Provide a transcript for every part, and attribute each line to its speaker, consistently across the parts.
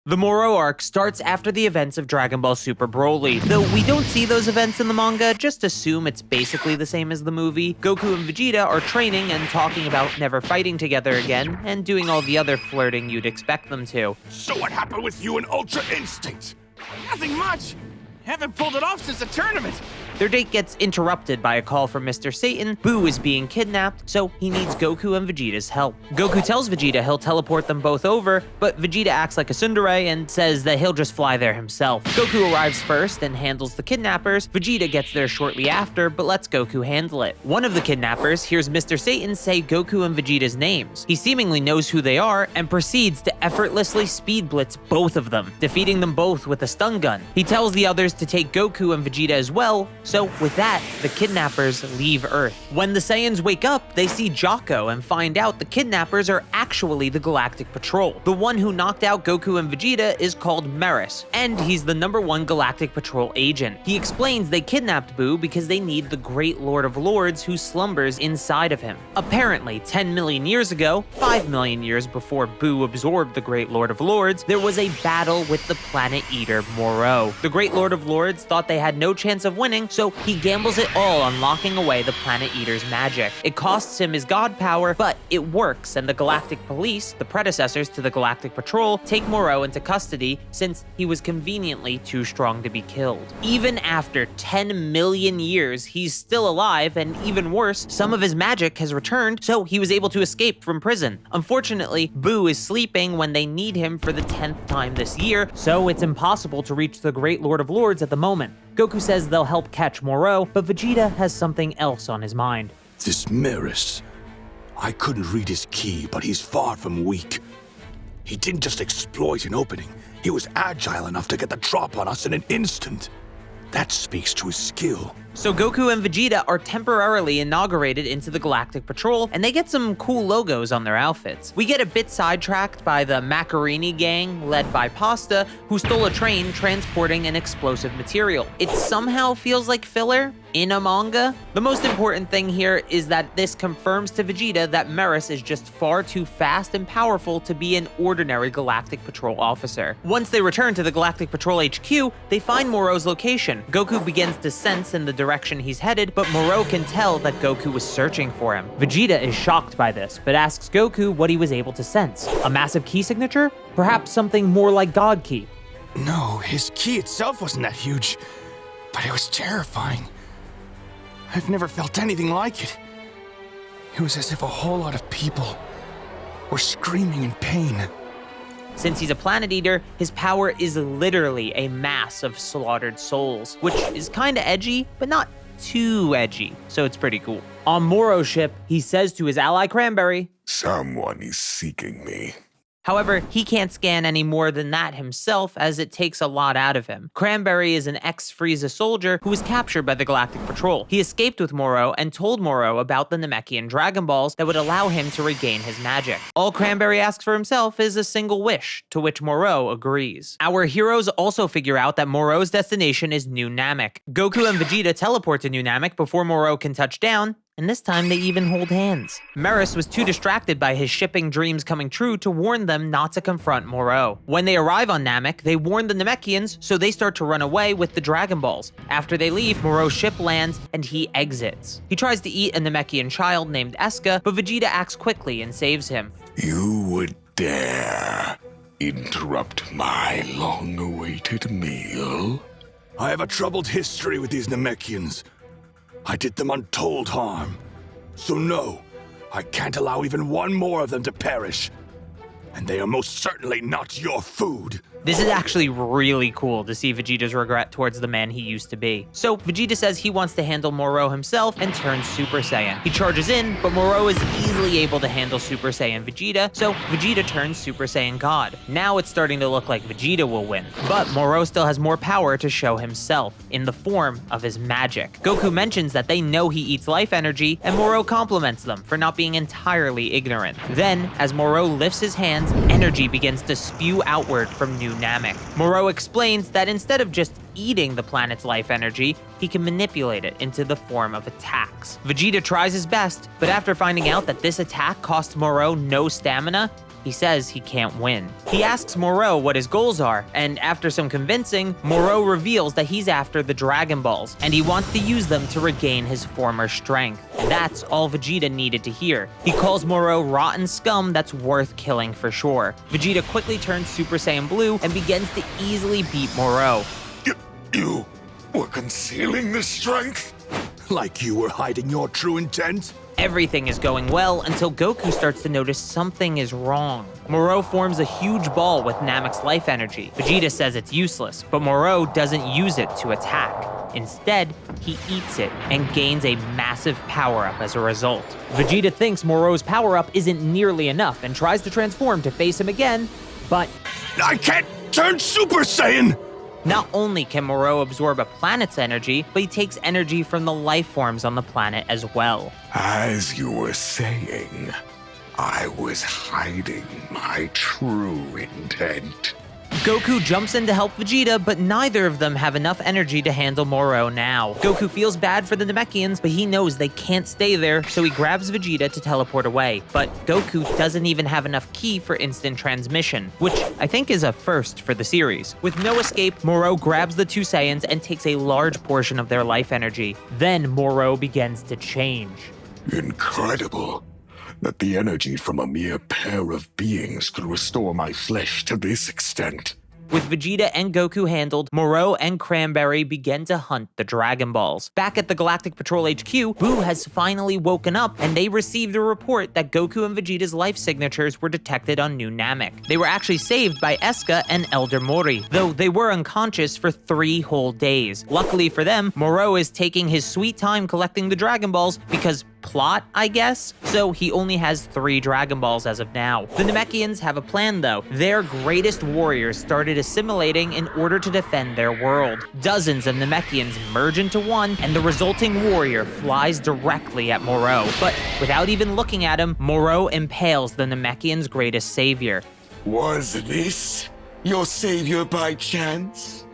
Speaker 1: The Moro Arc starts after the events of Dragon Ball Super Broly. Though we don't see those events in the manga, just assume it's basically the same as the movie. Goku and Vegeta are training and talking about never fighting together again, and doing all the other flirting you'd expect them to.
Speaker 2: So what happened with you and Ultra Instinct? Nothing much. Haven't pulled it off since the tournament.
Speaker 1: Their date gets interrupted by a call from Mr. Satan. Boo is being kidnapped, so he needs Goku and Vegeta's help. Goku tells Vegeta he'll teleport them both over, but Vegeta acts like a tsundere and says that he'll just fly there himself. Goku arrives first and handles the kidnappers. Vegeta gets there shortly after, but lets Goku handle it. One of the kidnappers hears Mr. Satan say Goku and Vegeta's names. He seemingly knows who they are and proceeds to effortlessly speed blitz both of them, defeating them both with a stun gun. He tells the others to take Goku and Vegeta as well, so with that, the kidnappers leave Earth. When the Saiyans wake up, they see Jocko and find out the kidnappers are actually the Galactic Patrol. The one who knocked out Goku and Vegeta is called Merus, and he's the #1 Galactic Patrol agent. He explains they kidnapped Boo because they need the Great Lord of Lords who slumbers inside of him. Apparently, 10 million years ago, 5 million years before Boo absorbed the Great Lord of Lords, there was a battle with the planet eater Moro. The Great Lord of Lords thought they had no chance of winning, so he gambles it all on locking away the planet eater's magic. It costs him his god power, but it works, and the Galactic Police, the predecessors to the Galactic Patrol, take Moro into custody since he was conveniently too strong to be killed. Even after 10 million years, he's still alive, and even worse, some of his magic has returned, so he was able to escape from prison. Unfortunately, Boo is sleeping when they need him for the 10th time this year, so it's impossible to reach the Great Lord of Lords at the moment. Goku says they'll help catch Moro, but Vegeta has something else on his mind.
Speaker 2: This Merus. I couldn't read his ki, but he's far from weak. He didn't just exploit an opening. He was agile enough to get the drop on us in an instant. That speaks to his skill.
Speaker 1: So Goku and Vegeta are temporarily inaugurated into the Galactic Patrol, and they get some cool logos on their outfits. We get a bit sidetracked by the Macarini gang, led by Pasta, who stole a train transporting an explosive material. It somehow feels like filler in a manga. The most important thing here is that this confirms to Vegeta that Merus is just far too fast and powerful to be an ordinary Galactic Patrol officer. Once they return to the Galactic Patrol HQ, they find Moro's location. Goku begins to sense in the direction he's headed, but Moro can tell that Goku was searching for him. Vegeta is shocked by this, but asks Goku what he was able to sense. A massive key signature? Perhaps something more like God Ki.
Speaker 2: No, his ki itself wasn't that huge, but it was terrifying. I've never felt anything like it. It was as if a whole lot of people were screaming in pain.
Speaker 1: Since he's a planet eater, his power is literally a mass of slaughtered souls, which is kinda edgy, but not too edgy, so it's pretty cool. On Moro's ship, he says to his ally Cranberry,
Speaker 3: "Someone is seeking me."
Speaker 1: However, he can't scan any more than that himself, as it takes a lot out of him. Cranberry is an ex-Frieza soldier who was captured by the Galactic Patrol. He escaped with Moro and told Moro about the Namekian Dragon Balls that would allow him to regain his magic. All Cranberry asks for himself is a single wish, to which Moro agrees. Our heroes also figure out that Moro's destination is New Namek. Goku and Vegeta teleport to New Namek before Moro can touch down, and this time they even hold hands. Merus was too distracted by his shipping dreams coming true to warn them not to confront Moro. When they arrive on Namek, they warn the Namekians, so they start to run away with the Dragon Balls. After they leave, Moro's ship lands and he exits. He tries to eat a Namekian child named Eska, but Vegeta acts quickly and saves him.
Speaker 3: You would dare interrupt my long-awaited meal?
Speaker 2: I have a troubled history with these Namekians. I did them untold harm. So no, I can't allow even one more of them to perish. And they are most certainly not your food.
Speaker 1: This is actually really cool to see Vegeta's regret towards the man he used to be. So Vegeta says he wants to handle Moro himself and turns Super Saiyan. He charges in, but Moro is easily able to handle Super Saiyan Vegeta, so Vegeta turns Super Saiyan God. Now it's starting to look like Vegeta will win, but Moro still has more power to show himself, in the form of his magic. Goku mentions that they know he eats life energy, and Moro compliments them for not being entirely ignorant. Then, as Moro lifts his hands, energy begins to spew outward from New Namek. Moro explains that instead of just eating the planet's life energy, he can manipulate it into the form of attacks. Vegeta tries his best, but after finding out that this attack costs Moro no stamina, he says he can't win. He asks Moro what his goals are, and after some convincing, Moro reveals that he's after the Dragon Balls, and he wants to use them to regain his former strength. And that's all Vegeta needed to hear. He calls Moro rotten scum that's worth killing for sure. Vegeta quickly turns Super Saiyan Blue and begins to easily beat Moro.
Speaker 3: You were concealing this strength?
Speaker 2: Like you were hiding your true intent?
Speaker 1: Everything is going well until Goku starts to notice something is wrong. Moro forms a huge ball with Namek's life energy. Vegeta says it's useless, but Moro doesn't use it to attack. Instead, he eats it and gains a massive power-up as a result. Vegeta thinks Moro's power-up isn't nearly enough and tries to transform to face him again, but
Speaker 2: I can't turn Super Saiyan!
Speaker 1: not only can Moro absorb a planet's energy, but he takes energy from the life forms on the planet as well.
Speaker 3: As you were saying, I was hiding my true intent.
Speaker 1: Goku jumps in to help Vegeta, but neither of them have enough energy to handle Moro now. Goku feels bad for the Namekians, but he knows they can't stay there, so he grabs Vegeta to teleport away. But Goku doesn't even have enough ki for instant transmission, which I think is a first for the series. With no escape, Moro grabs the two Saiyans and takes a large portion of their life energy. Then Moro begins to change.
Speaker 3: Incredible that the energy from a mere pair of beings could restore my flesh to this extent.
Speaker 1: With Vegeta and Goku handled, Moro and Cranberry begin to hunt the Dragon Balls. Back at the Galactic Patrol HQ, Boo has finally woken up, and they received a report that Goku and Vegeta's life signatures were detected on New Namek. They were actually saved by Eska and Elder Mori, though they were unconscious for 3 whole days. Luckily for them, Moro is taking his sweet time collecting the Dragon Balls because plot, I guess? So he only has 3 Dragon Balls as of now. The Namekians have a plan though. Their greatest warriors started assimilating in order to defend their world. Dozens of Namekians merge into one, and the resulting warrior flies directly at Moro. But without even looking at him, Moro impales the Namekians' greatest savior.
Speaker 3: Was this your savior by chance?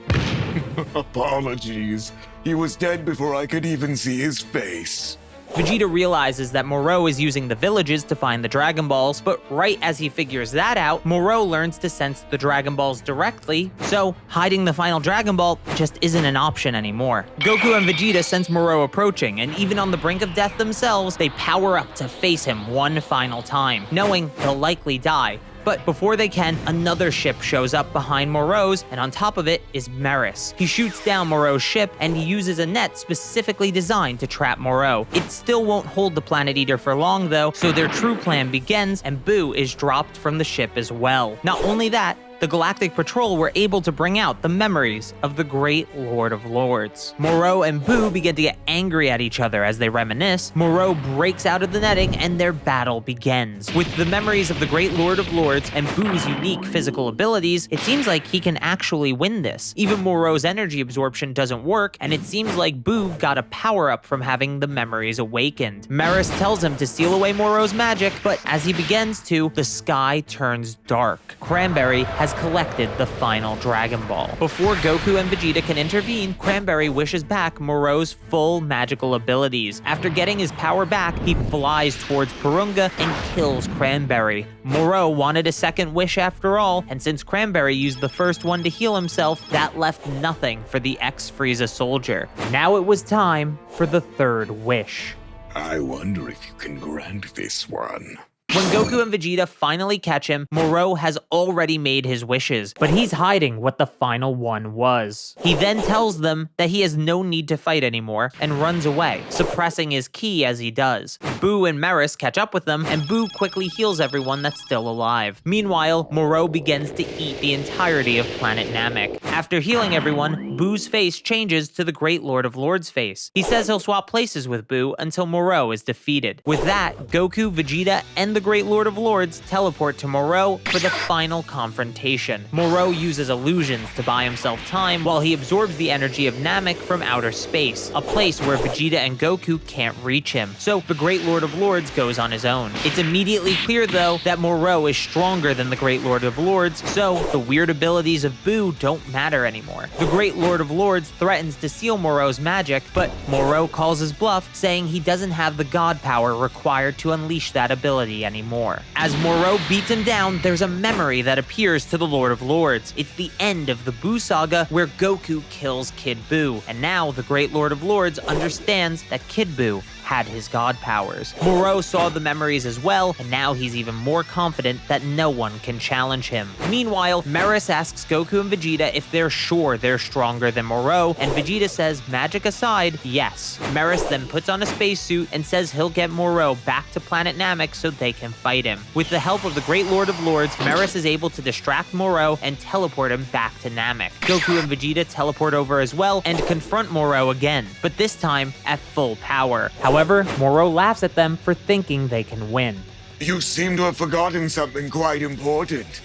Speaker 3: Apologies. He was dead before I could even see his face.
Speaker 1: Vegeta realizes that Moro is using the villages to find the Dragon Balls, but right as he figures that out, Moro learns to sense the Dragon Balls directly, so hiding the final Dragon Ball just isn't an option anymore. Goku and Vegeta sense Moro approaching, and even on the brink of death themselves, they power up to face him one final time, knowing he'll likely die. But before they can, another ship shows up behind Moro's, and on top of it is Merus. He shoots down Moro's ship, and he uses a net specifically designed to trap Moro. It still won't hold the Planet Eater for long though, so their true plan begins, and Boo is dropped from the ship as well. Not only that, the Galactic Patrol were able to bring out the memories of the Great Lord of Lords. Moro and Boo begin to get angry at each other as they reminisce. Moro breaks out of the netting and their battle begins. With the memories of the Great Lord of Lords and Boo's unique physical abilities, it seems like he can actually win this. Even Moro's energy absorption doesn't work, and it seems like Boo got a power-up from having the memories awakened. Merus tells him to seal away Moro's magic, but as he begins to, the sky turns dark. Cranberry has collected the final Dragon Ball. Before Goku and Vegeta can intervene, Cranberry wishes back Moro's full magical abilities. After getting his power back, he flies towards Porunga and kills Cranberry. Moro wanted a second wish after all, and since Cranberry used the first one to heal himself, that left nothing for the ex-Frieza soldier. Now it was time for the third wish.
Speaker 3: I wonder if you can grant this one.
Speaker 1: When Goku and Vegeta finally catch him, Moro has already made his wishes, but he's hiding what the final one was. He then tells them that he has no need to fight anymore and runs away, suppressing his ki as he does. Boo and Merus catch up with them, and Boo quickly heals everyone that's still alive. Meanwhile, Moro begins to eat the entirety of planet Namek. After healing everyone, Boo's face changes to the Great Lord of Lords' face. He says he'll swap places with Boo until Moro is defeated. With that, Goku, Vegeta, and the Great Lord of Lords teleport to Moro for the final confrontation. Moro uses illusions to buy himself time while he absorbs the energy of Namek from outer space, a place where Vegeta and Goku can't reach him. So the Great Lord of Lords goes on his own. It's immediately clear, though, that Moro is stronger than the Great Lord of Lords, so the weird abilities of Buu don't matter anymore. The Great Lord of Lords threatens to steal Moro's magic, but Moro calls his bluff, saying he doesn't have the god power required to unleash that ability anymore. As Moro beats him down, there's a memory that appears to the Lord of Lords. It's the end of the Buu saga where Goku kills Kid Buu, and now the Great Lord of Lords understands that Kid Buu had his god powers. Moro saw the memories as well, and now he's even more confident that no one can challenge him. Meanwhile, Merus asks Goku and Vegeta if they're sure they're stronger than Moro, and Vegeta says, magic aside, yes. Merus then puts on a spacesuit and says he'll get Moro back to planet Namek so they can fight him. With the help of the Great Lord of Lords, Merus is able to distract Moro and teleport him back to Namek. Goku and Vegeta teleport over as well and confront Moro again, but this time at full power. However, Moro laughs at them for thinking they can win.
Speaker 3: You seem to have forgotten something quite important.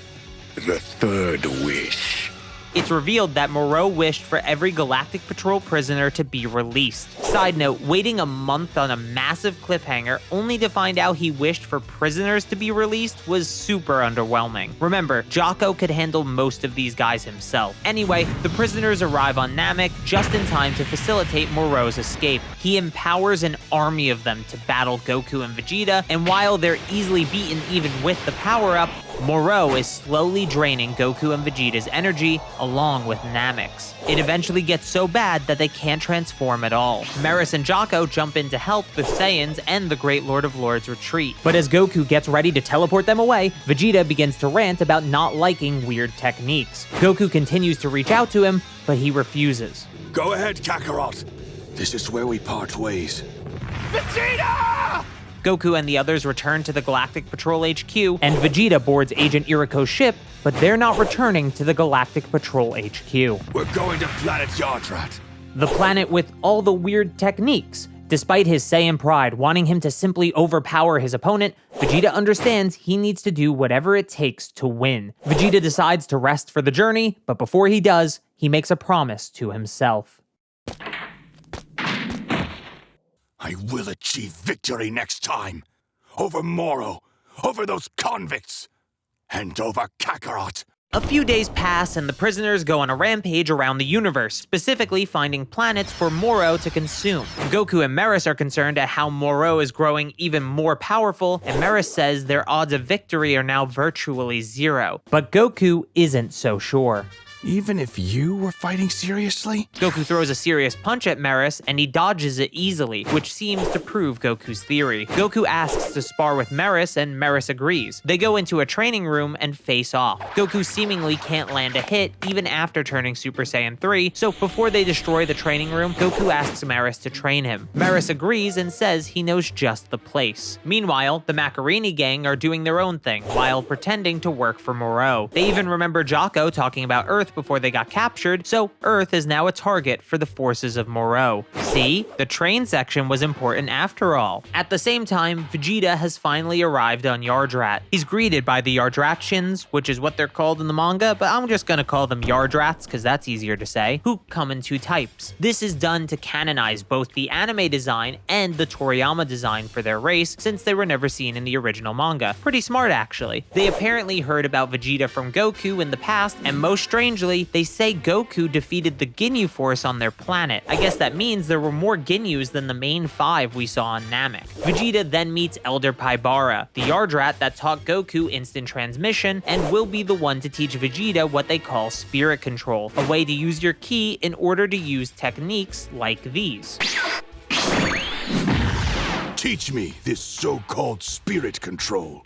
Speaker 3: The third wish.
Speaker 1: It's revealed that Moro wished for every Galactic Patrol prisoner to be released. Side note, waiting a month on a massive cliffhanger only to find out he wished for prisoners to be released was super underwhelming. Remember, Jocko could handle most of these guys himself. Anyway, the prisoners arrive on Namek just in time to facilitate Moro's escape. He empowers an army of them to battle Goku and Vegeta, and while they're easily beaten even with the power-up, Moro is slowly draining Goku and Vegeta's energy along with Namek's. It eventually gets so bad that they can't transform at all. Merus and Jocko jump in to help the Saiyans and the Great Lord of Lords retreat. But as Goku gets ready to teleport them away, Vegeta begins to rant about not liking weird techniques. Goku continues to reach out to him, but he refuses.
Speaker 2: Go ahead, Kakarot. This is where we part ways.
Speaker 3: Vegeta!
Speaker 1: Goku and the others return to the Galactic Patrol HQ, and Vegeta boards Agent Iriko's ship, but they're not returning to the Galactic Patrol HQ.
Speaker 2: We're going to Planet Yardrat.
Speaker 1: The planet with all the weird techniques. Despite his Saiyan pride wanting him to simply overpower his opponent, Vegeta understands he needs to do whatever it takes to win. Vegeta decides to rest for the journey, but before he does, he makes a promise to himself.
Speaker 2: I will achieve victory next time. Over Moro, over those convicts, and over Kakarot.
Speaker 1: A few days pass and the prisoners go on a rampage around the universe, specifically finding planets for Moro to consume. Goku and Merus are concerned at how Moro is growing even more powerful, and Merus says their odds of victory are now virtually zero. But Goku isn't so sure.
Speaker 2: Even if you were fighting seriously?
Speaker 1: Goku throws a serious punch at Merus, and he dodges it easily, which seems to prove Goku's theory. Goku asks to spar with Merus, and Merus agrees. They go into a training room and face off. Goku seemingly can't land a hit, even after turning Super Saiyan 3, so before they destroy the training room, Goku asks Merus to train him. Merus agrees and says he knows just the place. Meanwhile, the Macarini gang are doing their own thing, while pretending to work for Moro. They even remember Jocko talking about Earth before they got captured, so Earth is now a target for the forces of Moro. See? The train section was important after all. At the same time, Vegeta has finally arrived on Yardrat. He's greeted by the Yardratians, which is what they're called in the manga, but I'm just gonna call them Yardrats because that's easier to say, who come in two types. This is done to canonize both the anime design and the Toriyama design for their race, since they were never seen in the original manga. Pretty smart, actually. They apparently heard about Vegeta from Goku in the past, and most strangely, they say Goku defeated the Ginyu Force on their planet. I guess that means there were more Ginyus than the main 5 we saw on Namek. Vegeta then meets Elder Paibara, the Yardrat that taught Goku instant transmission, and will be the one to teach Vegeta what they call spirit control, a way to use your ki in order to use techniques like these.
Speaker 2: Teach me this so-called spirit control.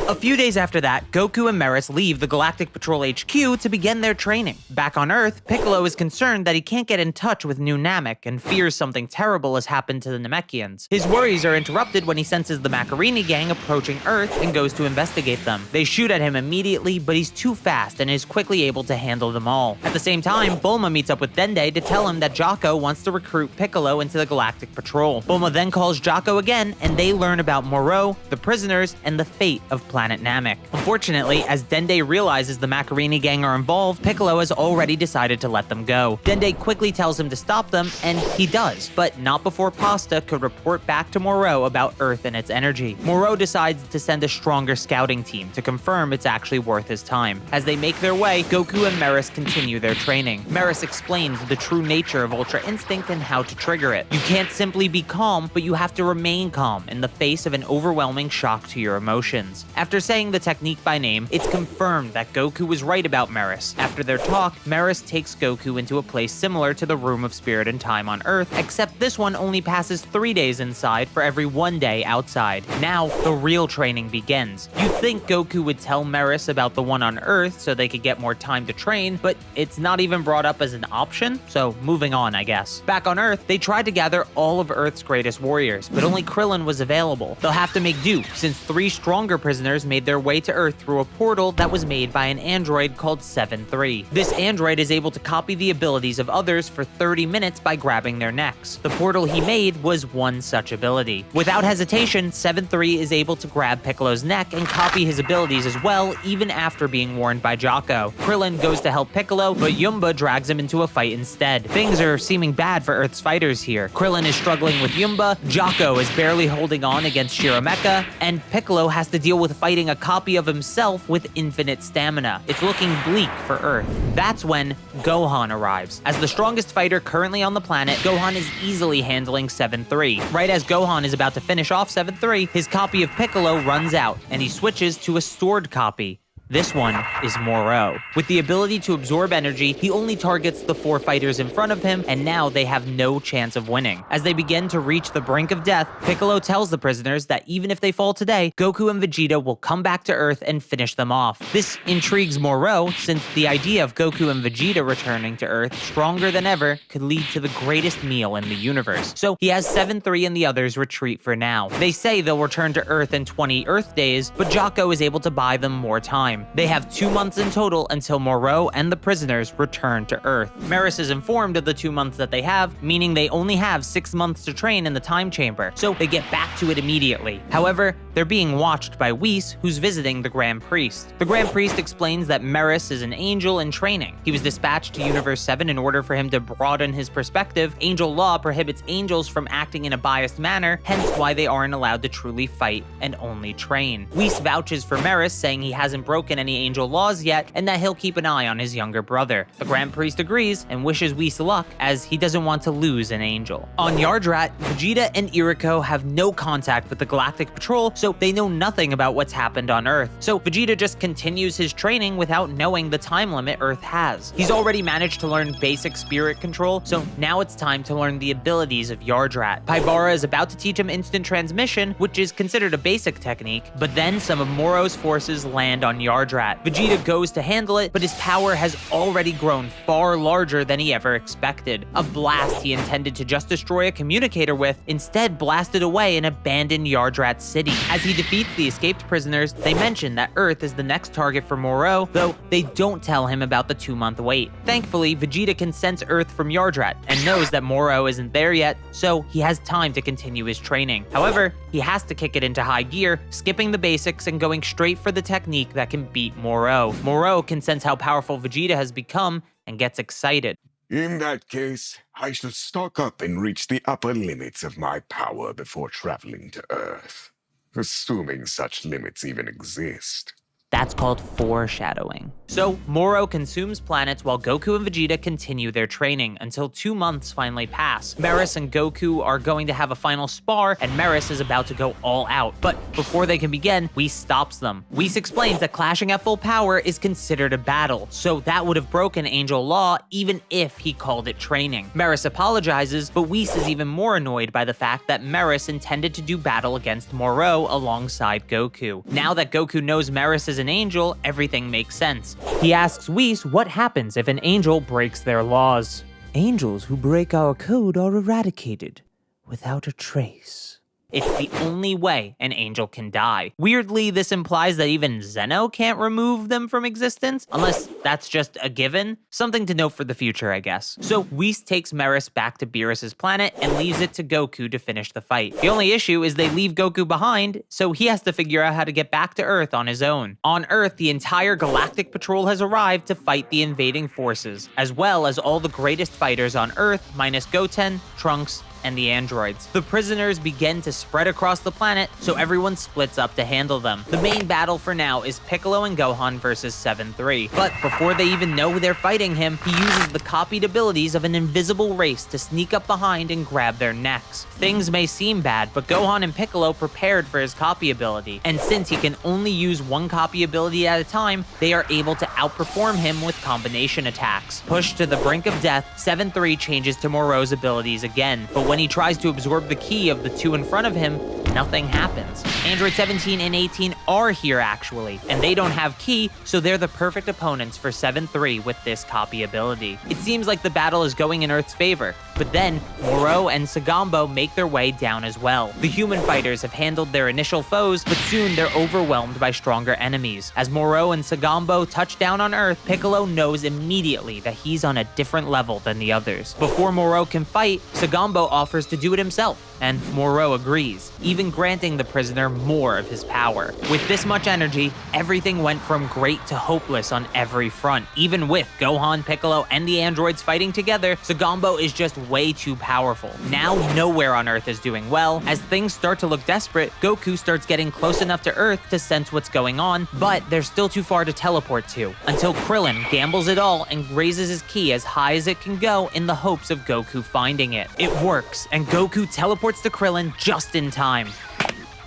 Speaker 1: A few days after that, Goku and Merus leave the Galactic Patrol HQ to begin their training. Back on Earth, Piccolo is concerned that he can't get in touch with New Namek and fears something terrible has happened to the Namekians. His worries are interrupted when he senses the Macarini gang approaching Earth and goes to investigate them. They shoot at him immediately, but he's too fast and is quickly able to handle them all. At the same time, Bulma meets up with Dende to tell him that Jocko wants to recruit Piccolo into the Galactic Patrol. Bulma then calls Jocko again, and they learn about Moro, the prisoners, and the fate of planet Namek. Unfortunately, as Dende realizes the Macarini gang are involved, Piccolo has already decided to let them go. Dende quickly tells him to stop them, and he does, but not before Pasta could report back to Moro about Earth and its energy. Moro decides to send a stronger scouting team to confirm it's actually worth his time. As they make their way, Goku and Merus continue their training. Merus explains the true nature of Ultra Instinct and how to trigger it. You can't simply be calm, but you have to remain calm in the face of an overwhelming shock to your emotions. After saying the technique by name, it's confirmed that Goku was right about Merus. After their talk, Merus takes Goku into a place similar to the Room of Spirit and Time on Earth, except this one only passes 3 days inside for every 1 day outside. Now, the real training begins. You'd think Goku would tell Merus about the one on Earth so they could get more time to train, but it's not even brought up as an option, so moving on, I guess. Back on Earth, they tried to gather all of Earth's greatest warriors, but only Krillin was available. They'll have to make do, since 3 stronger prisoners made their way to Earth through a portal that was made by an android called 7-3. This android is able to copy the abilities of others for 30 minutes by grabbing their necks. The portal he made was one such ability. Without hesitation, 7-3 is able to grab Piccolo's neck and copy his abilities as well, even after being warned by Jocko. Krillin goes to help Piccolo, but Yumba drags him into a fight instead. Things are seeming bad for Earth's fighters here. Krillin is struggling with Yumba, Jocko is barely holding on against Shiromecha, and Piccolo has to deal with fighting a copy of himself with infinite stamina. It's looking bleak for Earth. That's when Gohan arrives. As the strongest fighter currently on the planet, Gohan is easily handling 7-3. Right as Gohan is about to finish off 7-3, his copy of Piccolo runs out, and he switches to a stored copy. This one is Moro. With the ability to absorb energy, he only targets the 4 fighters in front of him, and now they have no chance of winning. As they begin to reach the brink of death, Piccolo tells the prisoners that even if they fall today, Goku and Vegeta will come back to Earth and finish them off. This intrigues Moro, since the idea of Goku and Vegeta returning to Earth stronger than ever could lead to the greatest meal in the universe. So he has 7-3 and the others retreat for now. They say they'll return to Earth in 20 Earth days, but Jocko is able to buy them more time. They have 2 months in total until Moro and the prisoners return to Earth. Merus is informed of the 2 months that they have, meaning they only have 6 months to train in the time chamber, so they get back to it immediately. However, they're being watched by Whis, who's visiting the Grand Priest. The Grand Priest explains that Merus is an angel in training. He was dispatched to Universe 7 in order for him to broaden his perspective. Angel law prohibits angels from acting in a biased manner, hence why they aren't allowed to truly fight and only train. Whis vouches for Merus, saying he hasn't broken any angel laws yet, and that he'll keep an eye on his younger brother. The Grand Priest agrees and wishes Whis luck, as he doesn't want to lose an angel. On Yardrat, Vegeta and Iriko have no contact with the Galactic Patrol, so they know nothing about what's happened on Earth. So Vegeta just continues his training without knowing the time limit Earth has. He's already managed to learn basic spirit control, so now it's time to learn the abilities of Yardrat. Paibara is about to teach him instant transmission, which is considered a basic technique, but then some of Moro's forces land on Yardrat. Vegeta goes to handle it, but his power has already grown far larger than he ever expected. A blast he intended to just destroy a communicator with instead blasted away an abandoned Yardrat city. As he defeats the escaped prisoners, they mention that Earth is the next target for Moro, though they don't tell him about the 2-month wait. Thankfully, Vegeta can sense Earth from Yardrat and knows that Moro isn't there yet, so he has time to continue his training. However, he has to kick it into high gear, skipping the basics and going straight for the technique that can beat Moro. Moro can sense how powerful Vegeta has become and gets excited.
Speaker 3: In that case, I shall stock up and reach the upper limits of my power before traveling to Earth. Assuming such limits even exist.
Speaker 1: That's called foreshadowing. So, Moro consumes planets while Goku and Vegeta continue their training until 2 months finally pass. Merus and Goku are going to have a final spar, and Merus is about to go all out. But before they can begin, Whis stops them. Whis explains that clashing at full power is considered a battle, so that would have broken Angel Law even if he called it training. Merus apologizes, but Whis is even more annoyed by the fact that Merus intended to do battle against Moro alongside Goku. Now that Goku knows Merus is an angel, everything makes sense. He asks Whis what happens if an angel breaks their laws.
Speaker 4: Angels who break our code are eradicated without a trace.
Speaker 1: It's the only way an angel can die. Weirdly, this implies that even Zeno can't remove them from existence, unless that's just a given. Something to note for the future, I guess. So Whis takes Merus back to Beerus's planet and leaves it to Goku to finish the fight. The only issue is they leave Goku behind, so he has to figure out how to get back to Earth on his own. On Earth, the entire Galactic Patrol has arrived to fight the invading forces, as well as all the greatest fighters on Earth, minus Goten, Trunks, and the androids. The prisoners begin to spread across the planet, so everyone splits up to handle them. The main battle for now is Piccolo and Gohan versus 7-3. But before they even know they're fighting him, he uses the copied abilities of an invisible race to sneak up behind and grab their necks. Things may seem bad, but Gohan and Piccolo prepared for his copy ability, and since he can only use one copy ability at a time, they are able to outperform him with combination attacks. Pushed to the brink of death, 7-3 changes to Moro's abilities again, but when he tries to absorb the ki of the two in front of him, nothing happens. Android 17 and 18 are here actually, and they don't have ki, so they're the perfect opponents for 7-3 with this copy ability. It seems like the battle is going in Earth's favor, but then Moro and Sagambo make their way down as well. The human fighters have handled their initial foes, but soon they're overwhelmed by stronger enemies. As Moro and Sagambo touch down on Earth, Piccolo knows immediately that he's on a different level than the others. Before Moro can fight, Sagambo offers to do it himself, and Moro agrees, even granting the prisoner more of his power. With this much energy, everything went from great to hopeless on every front. Even with Gohan, Piccolo, and the androids fighting together, Sagambo is just way too powerful. Now nowhere on Earth is doing well. As things start to look desperate, Goku starts getting close enough to Earth to sense what's going on, but they're still too far to teleport to, until Krillin gambles it all and raises his ki as high as it can go in the hopes of Goku finding it. It works, and Goku teleports to Krillin just in time.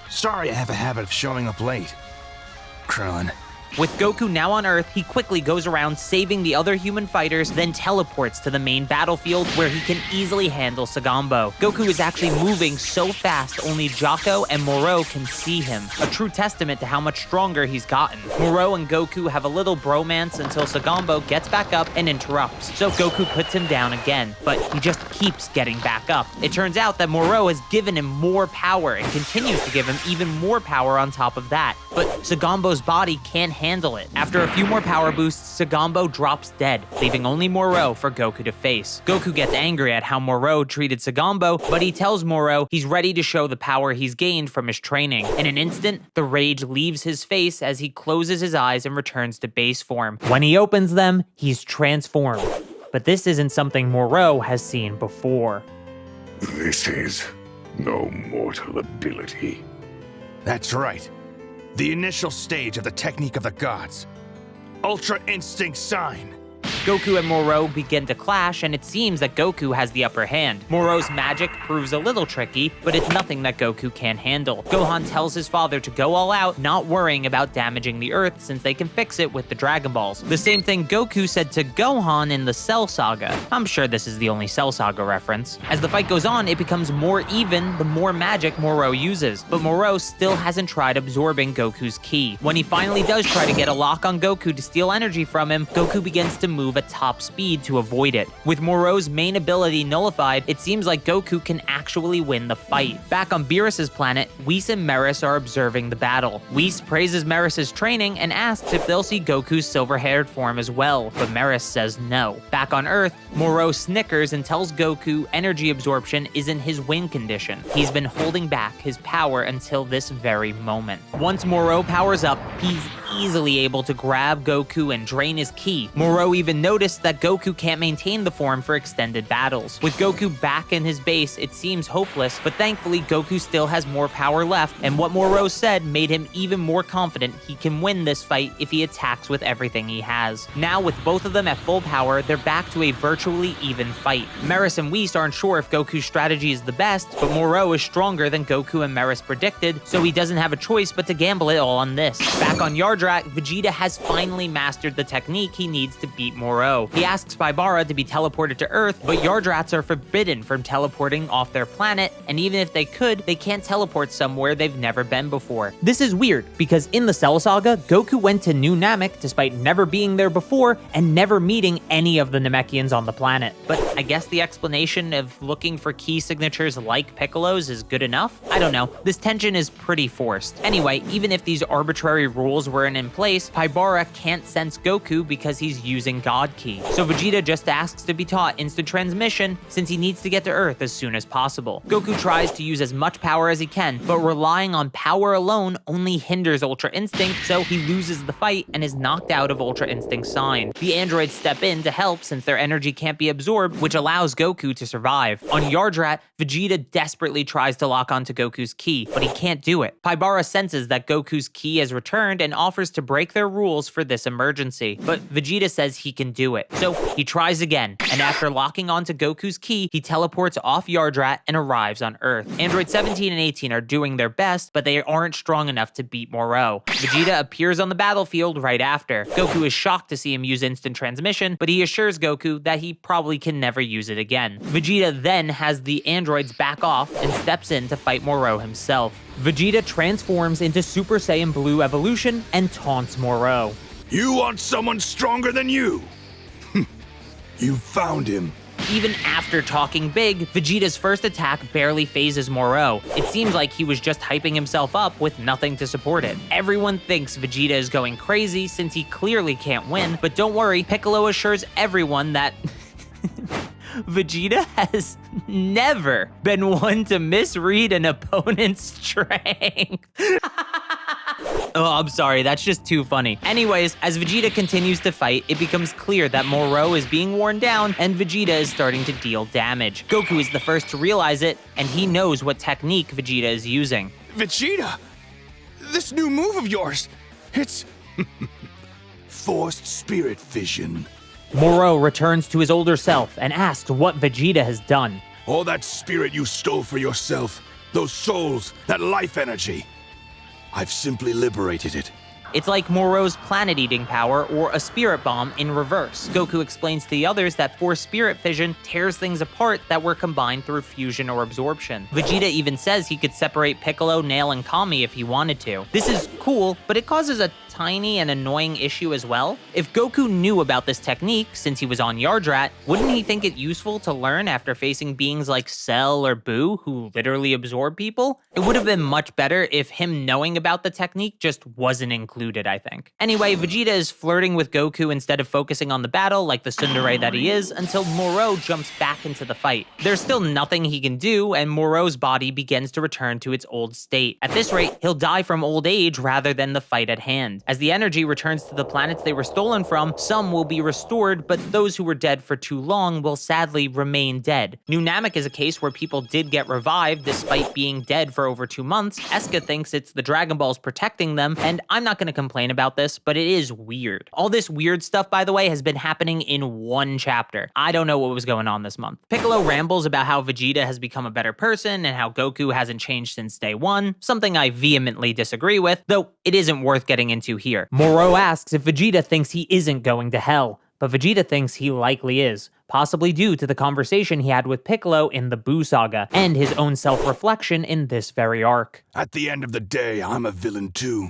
Speaker 4: Sorry I have a habit of showing up late, Krillin.
Speaker 1: With Goku now on Earth, he quickly goes around saving the other human fighters, then teleports to the main battlefield where he can easily handle Sagambo. Goku is actually moving so fast only Jocko and Moro can see him, a true testament to how much stronger he's gotten. Moro and Goku have a little bromance until Sagambo gets back up and interrupts, so Goku puts him down again, but he just keeps getting back up. It turns out that Moro has given him more power and continues to give him even more power on top of that, but Sagambo's body can't handle it. After a few more power boosts, Sagambo drops dead, leaving only Moro for Goku to face. Goku gets angry at how Moro treated Sagambo, but he tells Moro he's ready to show the power he's gained from his training. In an instant, the rage leaves his face as he closes his eyes and returns to base form. When he opens them, he's transformed. But this isn't something Moro has seen before.
Speaker 3: This is no mortal ability.
Speaker 4: That's right. The initial stage of the technique of the gods. Ultra Instinct Sign.
Speaker 1: Goku and Moro begin to clash, and it seems that Goku has the upper hand. Moro's magic proves a little tricky, but it's nothing that Goku can't handle. Gohan tells his father to go all out, not worrying about damaging the Earth since they can fix it with the Dragon Balls. The same thing Goku said to Gohan in the Cell Saga. I'm sure this is the only Cell Saga reference. As the fight goes on, it becomes more even the more magic Moro uses, but Moro still hasn't tried absorbing Goku's ki. When he finally does try to get a lock on Goku to steal energy from him, Goku begins to move at top speed to avoid it. With Moro's main ability nullified, it seems like Goku can actually win the fight. Back on Beerus's planet, Whis and Merus are observing the battle. Whis praises Merus's training and asks if they'll see Goku's silver-haired form as well, but Merus says no. Back on Earth, Moro snickers and tells Goku energy absorption isn't his win condition. He's been holding back his power until this very moment. Once Moro powers up, he's easily able to grab Goku and drain his ki. Moro even noticed that Goku can't maintain the form for extended battles. With Goku back in his base, it seems hopeless, but thankfully Goku still has more power left, and what Moro said made him even more confident he can win this fight if he attacks with everything he has. Now, with both of them at full power, they're back to a virtually even fight. Merus and Whis aren't sure if Goku's strategy is the best, but Moro is stronger than Goku and Merus predicted, so he doesn't have a choice but to gamble it all on this. Back on Yard Yardrat, Vegeta has finally mastered the technique he needs to beat Moro. He asks Paibara to be teleported to Earth, but Yardrats are forbidden from teleporting off their planet, and even if they could, they can't teleport somewhere they've never been before. This is weird, because in the Cell Saga, Goku went to New Namek despite never being there before and never meeting any of the Namekians on the planet. But I guess the explanation of looking for key signatures like Piccolo's is good enough? I don't know. This tension is pretty forced. Anyway, even if these arbitrary rules weren't in place, Paibara can't sense Goku because he's using God Ki. So Vegeta just asks to be taught instant transmission since he needs to get to Earth as soon as possible. Goku tries to use as much power as he can, but relying on power alone only hinders Ultra Instinct, so he loses the fight and is knocked out of Ultra Instinct's sign. The androids step in to help since their energy can't be absorbed, which allows Goku to survive. On Yardrat, Vegeta desperately tries to lock onto Goku's ki, but he can't do it. Paibara senses that Goku's ki has returned and offers to break their rules for this emergency, but Vegeta says he can do it. So he tries again, and after locking onto Goku's ki, he teleports off Yardrat and arrives on Earth. Android 17 and 18 are doing their best, but they aren't strong enough to beat Moro. Vegeta appears on the battlefield right after. Goku is shocked to see him use instant transmission, but he assures Goku that he probably can never use it again. Vegeta then has the androids back off and steps in to fight Moro himself. Vegeta transforms into Super Saiyan Blue Evolution and taunts Moro.
Speaker 2: You want someone stronger than you? You found him.
Speaker 1: Even after talking big, Vegeta's first attack barely phases Moro. It seems like he was just hyping himself up with nothing to support it. Everyone thinks Vegeta is going crazy since he clearly can't win, but don't worry, Piccolo assures everyone that Vegeta has never been one to misread an opponent's strength. Oh, I'm sorry, that's just too funny. Anyways, as Vegeta continues to fight, it becomes clear that Moro is being worn down and Vegeta is starting to deal damage. Goku is the first to realize it, and he knows what technique Vegeta is using.
Speaker 4: Vegeta! This new move of yours, it's
Speaker 2: Forced spirit fission.
Speaker 1: Moro returns to his older self and asks what Vegeta has done.
Speaker 2: All that spirit you stole for yourself, those souls, that life energy. I've simply liberated it.
Speaker 1: It's like Moro's planet-eating power or a spirit bomb in reverse. Goku explains to the others that forced spirit fission tears things apart that were combined through fusion or absorption. Vegeta even says he could separate Piccolo, Nail, and Kami if he wanted to. This is cool, but it causes a tiny and annoying issue as well. If Goku knew about this technique since he was on Yardrat, wouldn't he think it useful to learn after facing beings like Cell or Boo who literally absorb people? It would have been much better if him knowing about the technique just wasn't included, I think. Anyway, Vegeta is flirting with Goku instead of focusing on the battle like the tsundere that he is until Moro jumps back into the fight. There's still nothing he can do and Moro's body begins to return to its old state. At this rate, he'll die from old age rather than the fight at hand. As the energy returns to the planets they were stolen from, some will be restored, but those who were dead for too long will sadly remain dead. New Namek is a case where people did get revived despite being dead for over 2 months. Eska thinks it's the Dragon Balls protecting them, and I'm not going to complain about this, but it is weird. All this weird stuff, by the way, has been happening in one chapter. I don't know what was going on this month. Piccolo rambles about how Vegeta has become a better person and how Goku hasn't changed since day one, something I vehemently disagree with, though it isn't worth getting into here. Moro asks if Vegeta thinks he isn't going to hell, but Vegeta thinks he likely is, possibly due to the conversation he had with Piccolo in the Buu saga, and his own self-reflection in this very arc.
Speaker 2: At the end of the day, I'm a villain too.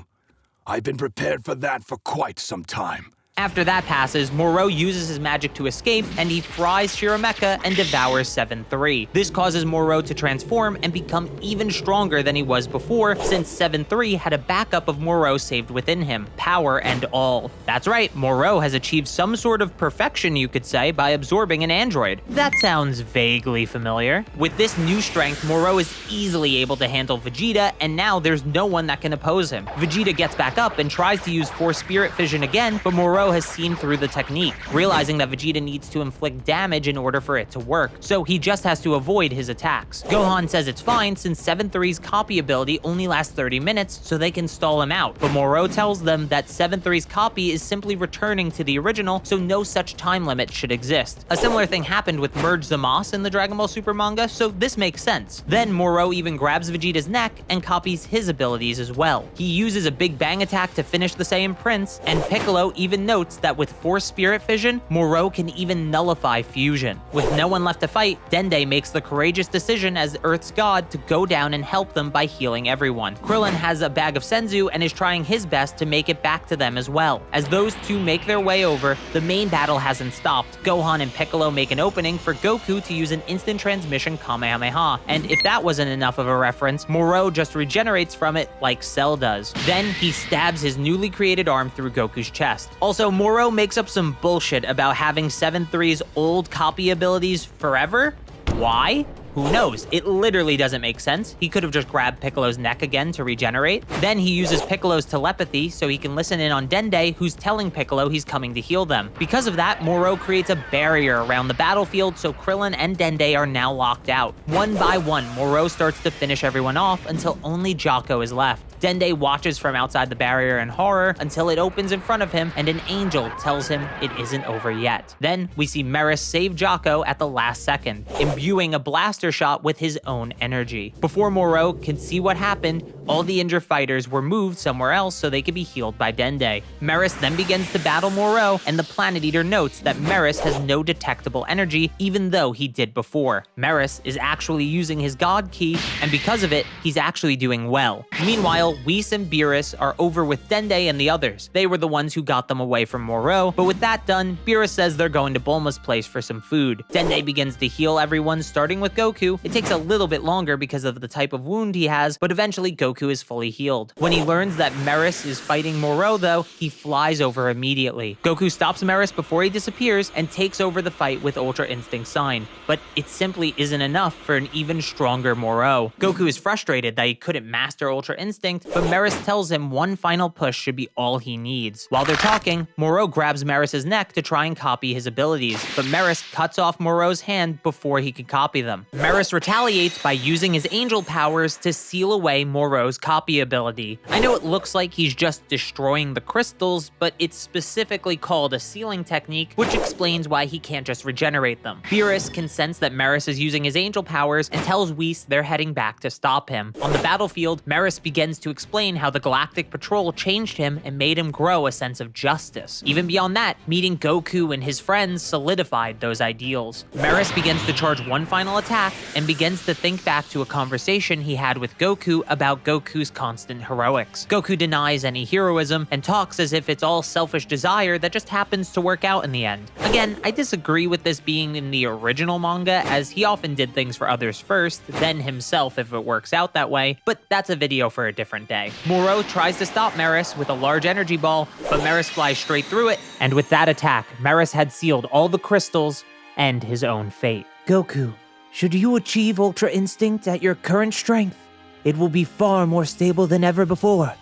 Speaker 2: I've been prepared for that for quite some time.
Speaker 1: After that passes, Moro uses his magic to escape, and he fries Shirameka and devours 7-3. This causes Moro to transform and become even stronger than he was before, since 7-3 had a backup of Moro saved within him, power and all. That's right, Moro has achieved some sort of perfection, you could say, by absorbing an android. That sounds vaguely familiar. With this new strength, Moro is easily able to handle Vegeta, and now there's no one that can oppose him. Vegeta gets back up and tries to use Force Spirit Fission again, but Moro Moro has seen through the technique, realizing that Vegeta needs to inflict damage in order for it to work, so he just has to avoid his attacks. Gohan says it's fine since 7-3's copy ability only lasts 30 minutes, so they can stall him out, but Moro tells them that 7-3's copy is simply returning to the original, so no such time limit should exist. A similar thing happened with Merge Zamasu in the Dragon Ball Super Manga, so this makes sense. Then Moro even grabs Vegeta's neck and copies his abilities as well. He uses a Big Bang attack to finish the Saiyan Prince, and Piccolo even notes that with Force Spirit Fission, Moro can even nullify fusion. With no one left to fight, Dende makes the courageous decision as Earth's god to go down and help them by healing everyone. Krillin has a bag of Senzu and is trying his best to make it back to them as well. As those two make their way over, the main battle hasn't stopped. Gohan and Piccolo make an opening for Goku to use an instant transmission Kamehameha, and if that wasn't enough of a reference, Moro just regenerates from it like Cell does. Then he stabs his newly created arm through Goku's chest. Also, Moro makes up some bullshit about having 7-3's old copy abilities forever? Why? Who knows? It literally doesn't make sense. He could have just grabbed Piccolo's neck again to regenerate. Then he uses Piccolo's telepathy so he can listen in on Dende, who's telling Piccolo he's coming to heal them. Because of that, Moro creates a barrier around the battlefield so Krillin and Dende are now locked out. One by one, Moro starts to finish everyone off until only Jocko is left. Dende watches from outside the barrier in horror until it opens in front of him and an angel tells him it isn't over yet. Then we see Merus save Jocko at the last second, imbuing a blaster shot with his own energy. Before Moro can see what happened, all the injured fighters were moved somewhere else so they could be healed by Dende. Merus then begins to battle Moro, and the Planet Eater notes that Merus has no detectable energy even though he did before. Merus is actually using his God Ki, and because of it, he's actually doing well. Meanwhile, Whis and Beerus are over with Dende and the others. They were the ones who got them away from Moro, but with that done, Beerus says they're going to Bulma's place for some food. Dende begins to heal everyone, starting with Goku. It takes a little bit longer because of the type of wound he has, but eventually Goku is fully healed. When he learns that Merus is fighting Moro though, he flies over immediately. Goku stops Merus before he disappears and takes over the fight with Ultra Instinct Sign, but it simply isn't enough for an even stronger Moro. Goku is frustrated that he couldn't master Ultra Instinct, but Merus tells him one final push should be all he needs. While they're talking, Moro grabs Merus' neck to try and copy his abilities, but Merus cuts off Moro's hand before he can copy them. Merus retaliates by using his angel powers to seal away Moro's copy ability. I know it looks like he's just destroying the crystals, but it's specifically called a sealing technique, which explains why he can't just regenerate them. Beerus can sense that Merus is using his angel powers and tells Whis they're heading back to stop him. On the battlefield, Merus begins to explain how the Galactic Patrol changed him and made him grow a sense of justice. Even beyond that, meeting Goku and his friends solidified those ideals. Merus begins to charge one final attack and begins to think back to a conversation he had with Goku about Goku's constant heroics. Goku denies any heroism and talks as if it's all selfish desire that just happens to work out in the end. Again, I disagree with this being in the original manga, as he often did things for others first, then himself if it works out that way, but that's a video for a different day. Moro tries to stop Merus with a large energy ball, but Merus flies straight through it, and with that attack, Merus had sealed all the crystals and his own fate.
Speaker 5: Goku, should you achieve Ultra Instinct at your current strength, it will be far more stable than ever before.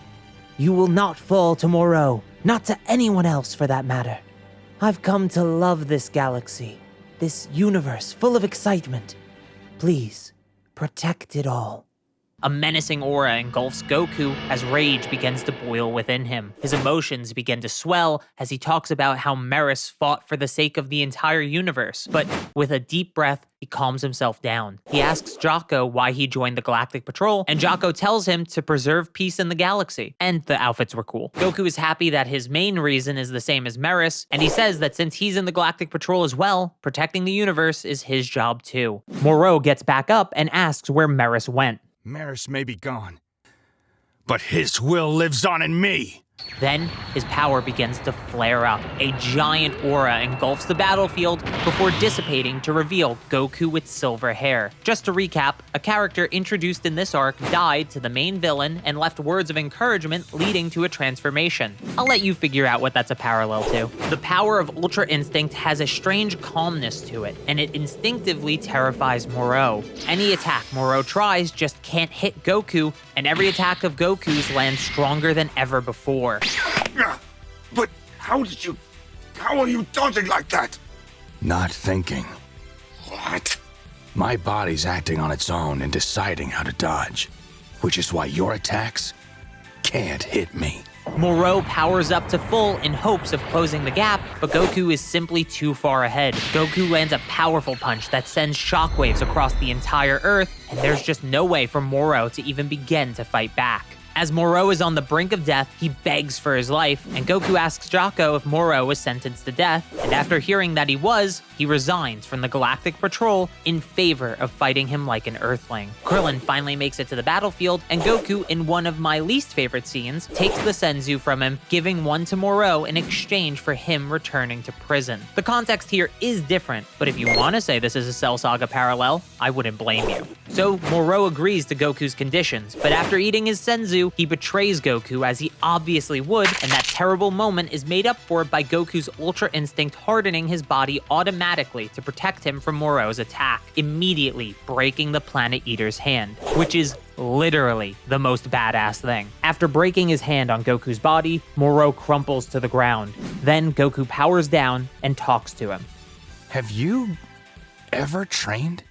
Speaker 5: You will not fall to Moro, not to anyone else for that matter. I've come to love this galaxy, this universe full of excitement. Please, protect it all.
Speaker 1: A menacing aura engulfs Goku as rage begins to boil within him. His emotions begin to swell as he talks about how Merus fought for the sake of the entire universe. But with a deep breath, he calms himself down. He asks Jocko why he joined the Galactic Patrol, and Jocko tells him to preserve peace in the galaxy. And the outfits were cool. Goku is happy that his main reason is the same as Merus, and he says that since he's in the Galactic Patrol as well, protecting the universe is his job too. Moro gets back up and asks where Merus went.
Speaker 4: Merus may be gone, but his will lives on in me.
Speaker 1: Then, his power begins to flare up. A giant aura engulfs the battlefield before dissipating to reveal Goku with silver hair. Just to recap, a character introduced in this arc died to the main villain and left words of encouragement leading to a transformation. I'll let you figure out what that's a parallel to. The power of Ultra Instinct has a strange calmness to it, and it instinctively terrifies Moro. Any attack Moro tries just can't hit Goku, and every attack of Goku's lands stronger than ever before.
Speaker 3: But how did you How are you dodging like that?
Speaker 4: Not thinking.
Speaker 3: What?
Speaker 4: My body's acting on its own and deciding how to dodge, which is why your attacks can't hit me.
Speaker 1: Moro powers up to full in hopes of closing the gap, but Goku is simply too far ahead. Goku lands a powerful punch that sends shockwaves across the entire Earth, and there's just no way for Moro to even begin to fight back. As Moro is on the brink of death, he begs for his life, and Goku asks Jocko if Moro was sentenced to death, and after hearing that he was, he resigns from the Galactic Patrol in favor of fighting him like an Earthling. Krillin finally makes it to the battlefield, and Goku, in one of my least favorite scenes, takes the Senzu from him, giving one to Moro in exchange for him returning to prison. The context here is different, but if you want to say this is a Cell Saga parallel, I wouldn't blame you. So Moro agrees to Goku's conditions, but after eating his Senzu, he betrays Goku as he obviously would, and that terrible moment is made up for by Goku's Ultra Instinct hardening his body automatically to protect him from Moro's attack, immediately breaking the Planet Eater's hand, which is literally the most badass thing. After breaking his hand on Goku's body, Moro crumples to the ground. Then Goku powers down and talks to him.
Speaker 4: Have you ever trained?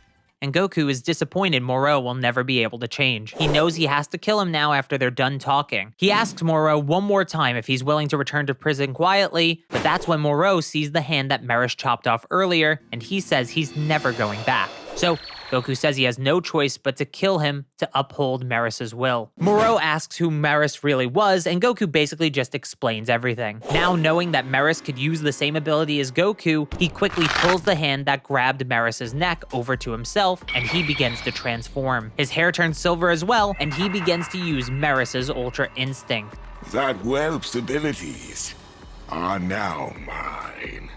Speaker 1: And Goku is disappointed Moro will never be able to change. He knows he has to kill him now after they're done talking. He asks Moro one more time if he's willing to return to prison quietly, but that's when Moro sees the hand that Merus chopped off earlier, and he says he's never going back. So Goku says he has no choice but to kill him to uphold Merus's will. Moro asks who Merus really was, and Goku basically just explains everything. Now knowing that Merus could use the same ability as Goku, he quickly pulls the hand that grabbed Merus's neck over to himself, and he begins to transform. His hair turns silver as well, and he begins to use Merus's Ultra Instinct.
Speaker 3: That whelp's abilities are now mine.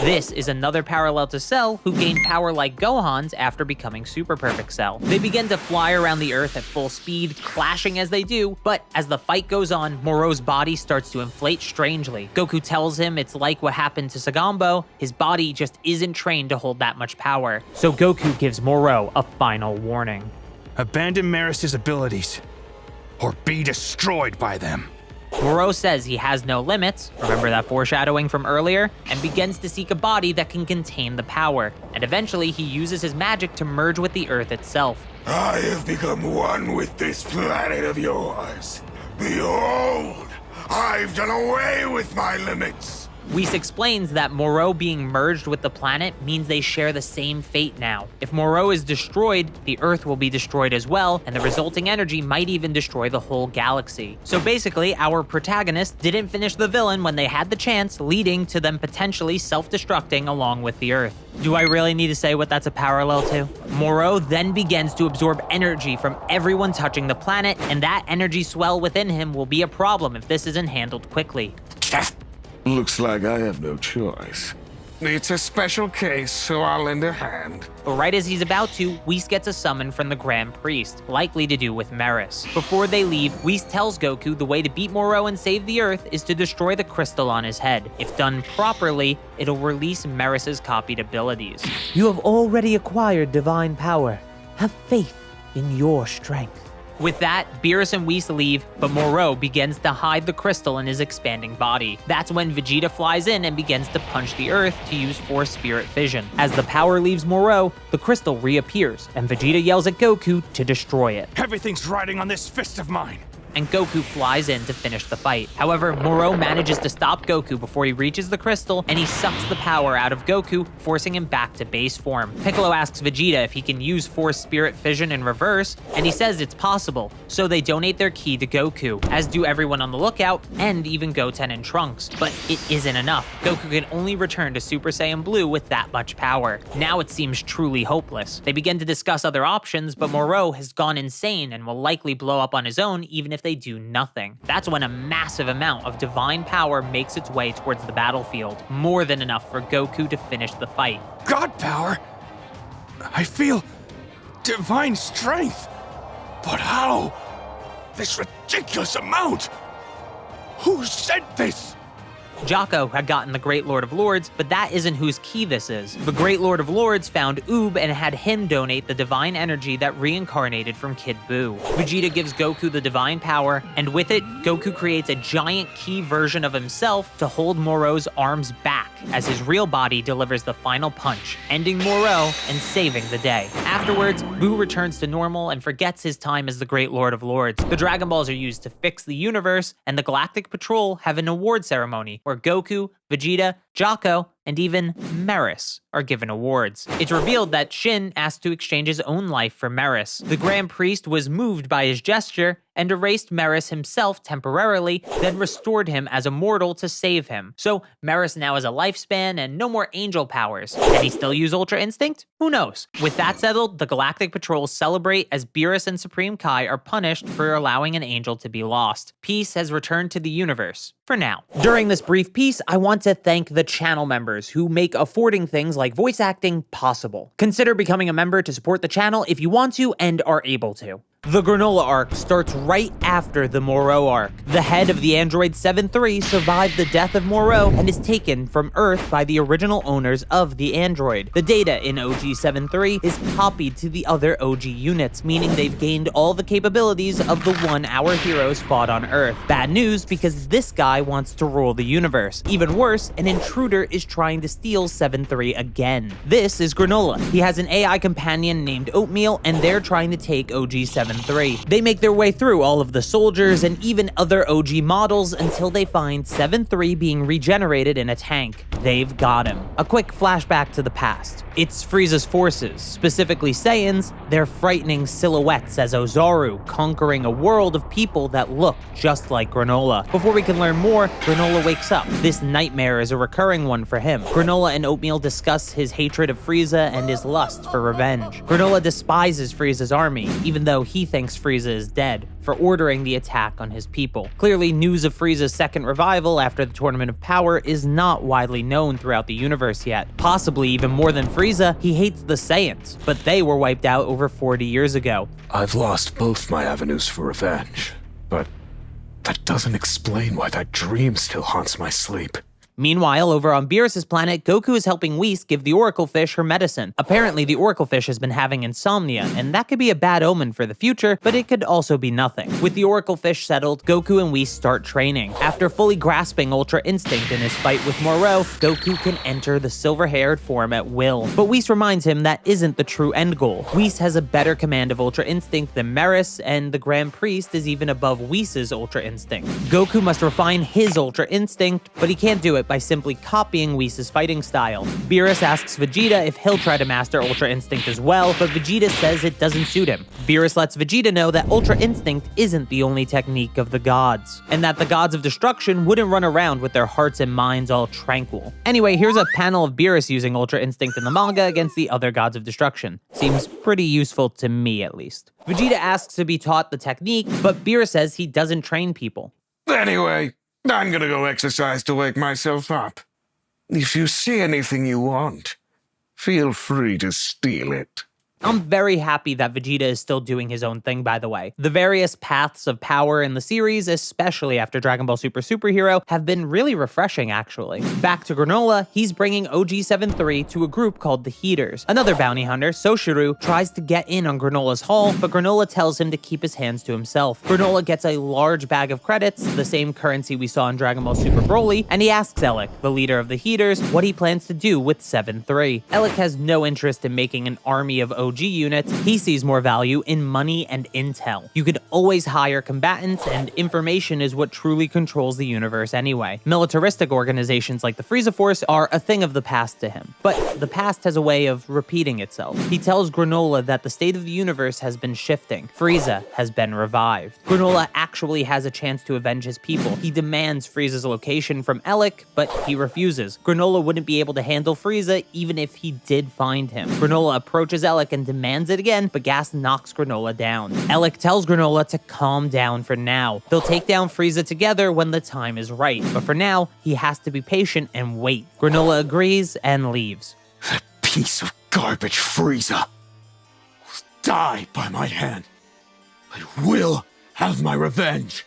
Speaker 1: This is another parallel to Cell, who gained power like Gohan's after becoming Super Perfect Cell. They begin to fly around the Earth at full speed, clashing as they do, but as the fight goes on, Moro's body starts to inflate strangely. Goku tells him it's like what happened to Sagambo, his body just isn't trained to hold that much power. So Goku gives Moro a final warning.
Speaker 4: Abandon Merus' abilities, or be destroyed by them.
Speaker 1: Moro says he has no limits, remember that foreshadowing from earlier, and begins to seek a body that can contain the power, and eventually he uses his magic to merge with the Earth itself.
Speaker 3: I have become one with this planet of yours. Behold, I've done away with my limits.
Speaker 1: Whis explains that Moro being merged with the planet means they share the same fate now. If Moro is destroyed, the Earth will be destroyed as well, and the resulting energy might even destroy the whole galaxy. So basically, our protagonist didn't finish the villain when they had the chance, leading to them potentially self-destructing along with the Earth. Do I really need to say what that's a parallel to? Moro then begins to absorb energy from everyone touching the planet, and that energy swell within him will be a problem if this isn't handled quickly.
Speaker 3: Looks like I have no choice. It's a special case, so I'll lend a hand.
Speaker 1: But right as he's about to, Whis gets a summon from the Grand Priest, likely to do with Merus. Before they leave, Whis tells Goku the way to beat Moro and save the Earth is to destroy the crystal on his head. If done properly, it'll release Merus's copied abilities.
Speaker 5: You have already acquired divine power. Have faith in your strength.
Speaker 1: With that, Beerus and Whis leave, but Moro begins to hide the crystal in his expanding body. That's when Vegeta flies in and begins to punch the Earth to use Force Spirit Fission. As the power leaves Moro, the crystal reappears, and Vegeta yells at Goku to destroy it.
Speaker 4: Everything's riding on this fist of mine.
Speaker 1: And Goku flies in to finish the fight. However, Moro manages to stop Goku before he reaches the crystal, and he sucks the power out of Goku, forcing him back to base form. Piccolo asks Vegeta if he can use Force Spirit Fission in reverse, and he says it's possible. So they donate their ki to Goku, as do everyone on the lookout, and even Goten and Trunks. But it isn't enough. Goku can only return to Super Saiyan Blue with that much power. Now it seems truly hopeless. They begin to discuss other options, but Moro has gone insane and will likely blow up on his own even if they do nothing. That's when a massive amount of divine power makes its way towards the battlefield, more than enough for Goku to finish the fight.
Speaker 4: God power? I feel divine strength. But how? This ridiculous amount? Who said this?
Speaker 1: Jocko had gotten the Great Lord of Lords, but that isn't whose key this is. The Great Lord of Lords found Oob and had him donate the divine energy that reincarnated from Kid Buu. Vegeta gives Goku the divine power, and with it, Goku creates a giant key version of himself to hold Moro's arms back as his real body delivers the final punch, ending Moro and saving the day. Afterwards, Buu returns to normal and forgets his time as the Great Lord of Lords. The Dragon Balls are used to fix the universe, and the Galactic Patrol have an award ceremony where Goku, Vegeta, Jocko, and even Merus are given awards. It's revealed that Shin asked to exchange his own life for Merus. The Grand Priest was moved by his gesture and erased Merus himself temporarily, then restored him as a mortal to save him. So Merus now has a lifespan and no more angel powers. Can he still use Ultra Instinct? Who knows? With that settled, the Galactic Patrol celebrate as Beerus and Supreme Kai are punished for allowing an angel to be lost. Peace has returned to the universe. For now. During this brief piece, I want to thank the channel members who make affording things like voice acting possible. Consider becoming a member to support the channel if you want to and are able to. The Granolah arc starts right after the Moro arc. The head of the android 7-3 survived the death of Moro and is taken from Earth by the original owners of the android. The data in OG 7-3 is copied to the other OG units, meaning they've gained all the capabilities of the one our heroes fought on Earth. Bad news, because this guy wants to rule the universe. Even worse, an intruder is trying to steal 7-3 again. This is Granolah. He has an AI companion named Oatmeal, and they're trying to take OG 7-3. They make their way through all of the soldiers and even other OG models until they find 7-3 being regenerated in a tank. They've got him. A quick flashback to the past. It's Frieza's forces, specifically Saiyans, their frightening silhouettes as Ozaru conquering a world of people that look just like Granolah. Before we can learn more, Granolah wakes up. This nightmare is a recurring one for him. Granolah and Oatmeal discuss his hatred of Frieza and his lust for revenge. Granolah despises Frieza's army, even though he thinks Frieza is dead, for ordering the attack on his people. Clearly, news of Frieza's second revival after the Tournament of Power is not widely known throughout the universe yet. Possibly even more than Frieza, he hates the Saiyans, but they were wiped out over 40 years ago.
Speaker 2: I've lost both my avenues for revenge, but that doesn't explain why that dream still haunts my sleep.
Speaker 1: Meanwhile, over on Beerus' planet, Goku is helping Whis give the Oracle Fish her medicine. Apparently, the Oracle Fish has been having insomnia, and that could be a bad omen for the future, but it could also be nothing. With the Oracle Fish settled, Goku and Whis start training. After fully grasping Ultra Instinct in his fight with Moro, Goku can enter the silver-haired form at will. But Whis reminds him that isn't the true end goal. Whis has a better command of Ultra Instinct than Merus, and the Grand Priest is even above Whis' Ultra Instinct. Goku must refine his Ultra Instinct, but he can't do it by simply copying Whis' fighting style. Beerus asks Vegeta if he'll try to master Ultra Instinct as well, but Vegeta says it doesn't suit him. Beerus lets Vegeta know that Ultra Instinct isn't the only technique of the gods, and that the gods of destruction wouldn't run around with their hearts and minds all tranquil. Anyway, here's a panel of Beerus using Ultra Instinct in the manga against the other gods of destruction. Seems pretty useful to me, at least. Vegeta asks to be taught the technique, but Beerus says he doesn't train people.
Speaker 3: Anyway, I'm gonna go exercise to wake myself up. If you see anything you want, feel free to steal it.
Speaker 1: I'm very happy that Vegeta is still doing his own thing, by the way. The various paths of power in the series, especially after Dragon Ball Super Superhero, have been really refreshing, actually. Back to Granolah, he's bringing OG 7-3 to a group called the Heaters. Another bounty hunter, Soshiru, tries to get in on Granolah's haul, but Granolah tells him to keep his hands to himself. Granolah gets a large bag of credits, the same currency we saw in Dragon Ball Super Broly, and he asks Elec, the leader of the Heaters, what he plans to do with 7-3. Elec has no interest in making an army of OG units. He sees more value in money and intel. You could always hire combatants, and information is what truly controls the universe anyway. Militaristic organizations like the Frieza Force are a thing of the past to him, but the past has a way of repeating itself. He tells Granolah that the state of the universe has been shifting. Frieza has been revived. Granolah actually has a chance to avenge his people. He demands Frieza's location from Elec, but he refuses. Granolah wouldn't be able to handle Frieza even if he did find him. Granolah approaches Elec and demands it again, but Gas knocks Granolah down. Elec tells Granolah to calm down for now. They'll take down Frieza together when the time is right, but for now, he has to be patient and wait. Granolah agrees and leaves.
Speaker 2: That piece of garbage Frieza will die by my hand. I will have my revenge.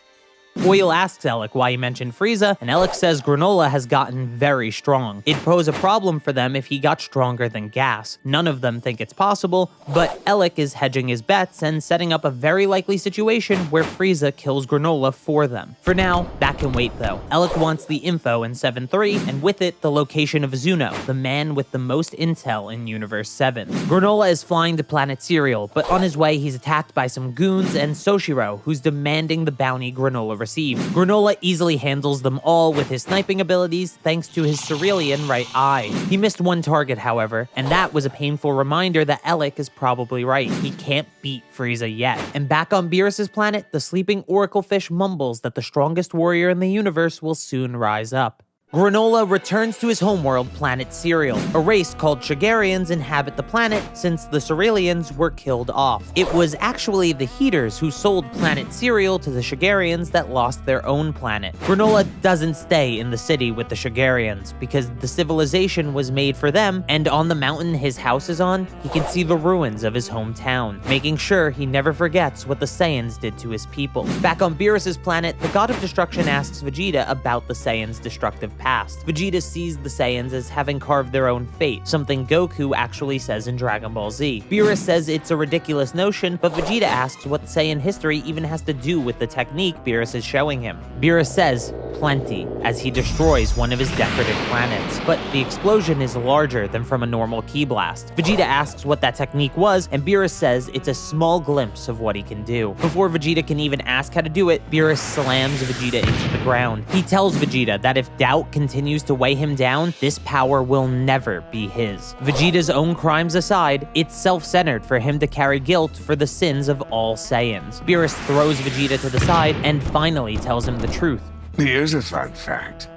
Speaker 1: Oil asks Alec why he mentioned Frieza, and Alec says Granolah has gotten very strong. It'd pose a problem for them if he got stronger than Gas. None of them think it's possible, but Alec is hedging his bets and setting up a very likely situation where Frieza kills Granolah for them. For now, that can wait though. Alec wants the info in 7-3, and with it, the location of Zuno, the man with the most intel in Universe 7. Granolah is flying to Planet Cereal, but on his way, he's attacked by some goons and Soshiro, who's demanding the bounty Granolah received. Granolah easily handles them all with his sniping abilities thanks to his cerulean right eye. He missed one target, however, and that was a painful reminder that Alec is probably right. He can't beat Frieza yet. And back on Beerus's planet, the sleeping oracle fish mumbles that the strongest warrior in the universe will soon rise up. Granolah returns to his homeworld, Planet Cereal. A race called Shigarians inhabit the planet since the Cerealians were killed off. It was actually the Heaters who sold Planet Cereal to the Shigarians that lost their own planet. Granolah doesn't stay in the city with the Shigarians because the civilization was made for them, and on the mountain his house is on, he can see the ruins of his hometown, making sure he never forgets what the Saiyans did to his people. Back on Beerus's planet, the God of Destruction asks Vegeta about the Saiyans' destructive past. Vegeta sees the Saiyans as having carved their own fate, something Goku actually says in Dragon Ball Z. Beerus says it's a ridiculous notion, but Vegeta asks what Saiyan history even has to do with the technique Beerus is showing him. Beerus says, plenty, as he destroys one of his decorative planets. But the explosion is larger than from a normal ki blast. Vegeta asks what that technique was, and Beerus says it's a small glimpse of what he can do. Before Vegeta can even ask how to do it, Beerus slams Vegeta into the ground. He tells Vegeta that if doubt continues to weigh him down, this power will never be his. Vegeta's own crimes aside, it's self-centered for him to carry guilt for the sins of all Saiyans. Beerus throws Vegeta to the side and finally tells him the truth.
Speaker 3: Here's a fun fact.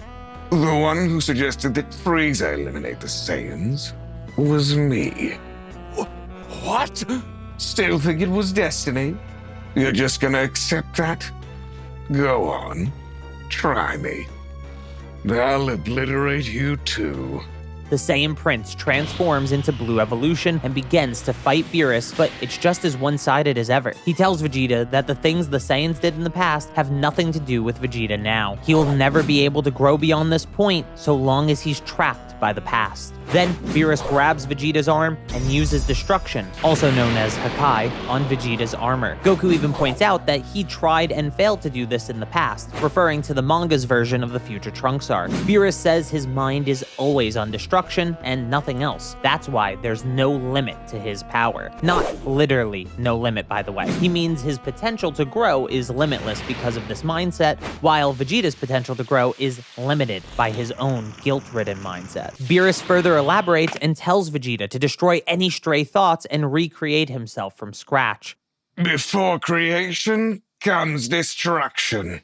Speaker 3: The one who suggested that Frieza eliminate the Saiyans was me.
Speaker 4: What?
Speaker 3: Still think it was destiny? You're just gonna accept that? Go on. Try me. I'll obliterate you too.
Speaker 1: The Saiyan Prince transforms into Blue Evolution and begins to fight Beerus, but it's just as one-sided as ever. He tells Vegeta that the things the Saiyans did in the past have nothing to do with Vegeta now. He'll never be able to grow beyond this point so long as he's trapped by the past. Then, Beerus grabs Vegeta's arm and uses Destruction, also known as Hakai, on Vegeta's armor. Goku even points out that he tried and failed to do this in the past, referring to the manga's version of the future Trunks arc. Beerus says his mind is always on destruction and nothing else. That's why there's no limit to his power. Not literally no limit, by the way. He means his potential to grow is limitless because of this mindset, while Vegeta's potential to grow is limited by his own guilt-ridden mindset. Beerus further elaborates and tells Vegeta to destroy any stray thoughts and recreate himself from scratch.
Speaker 3: Before creation comes destruction.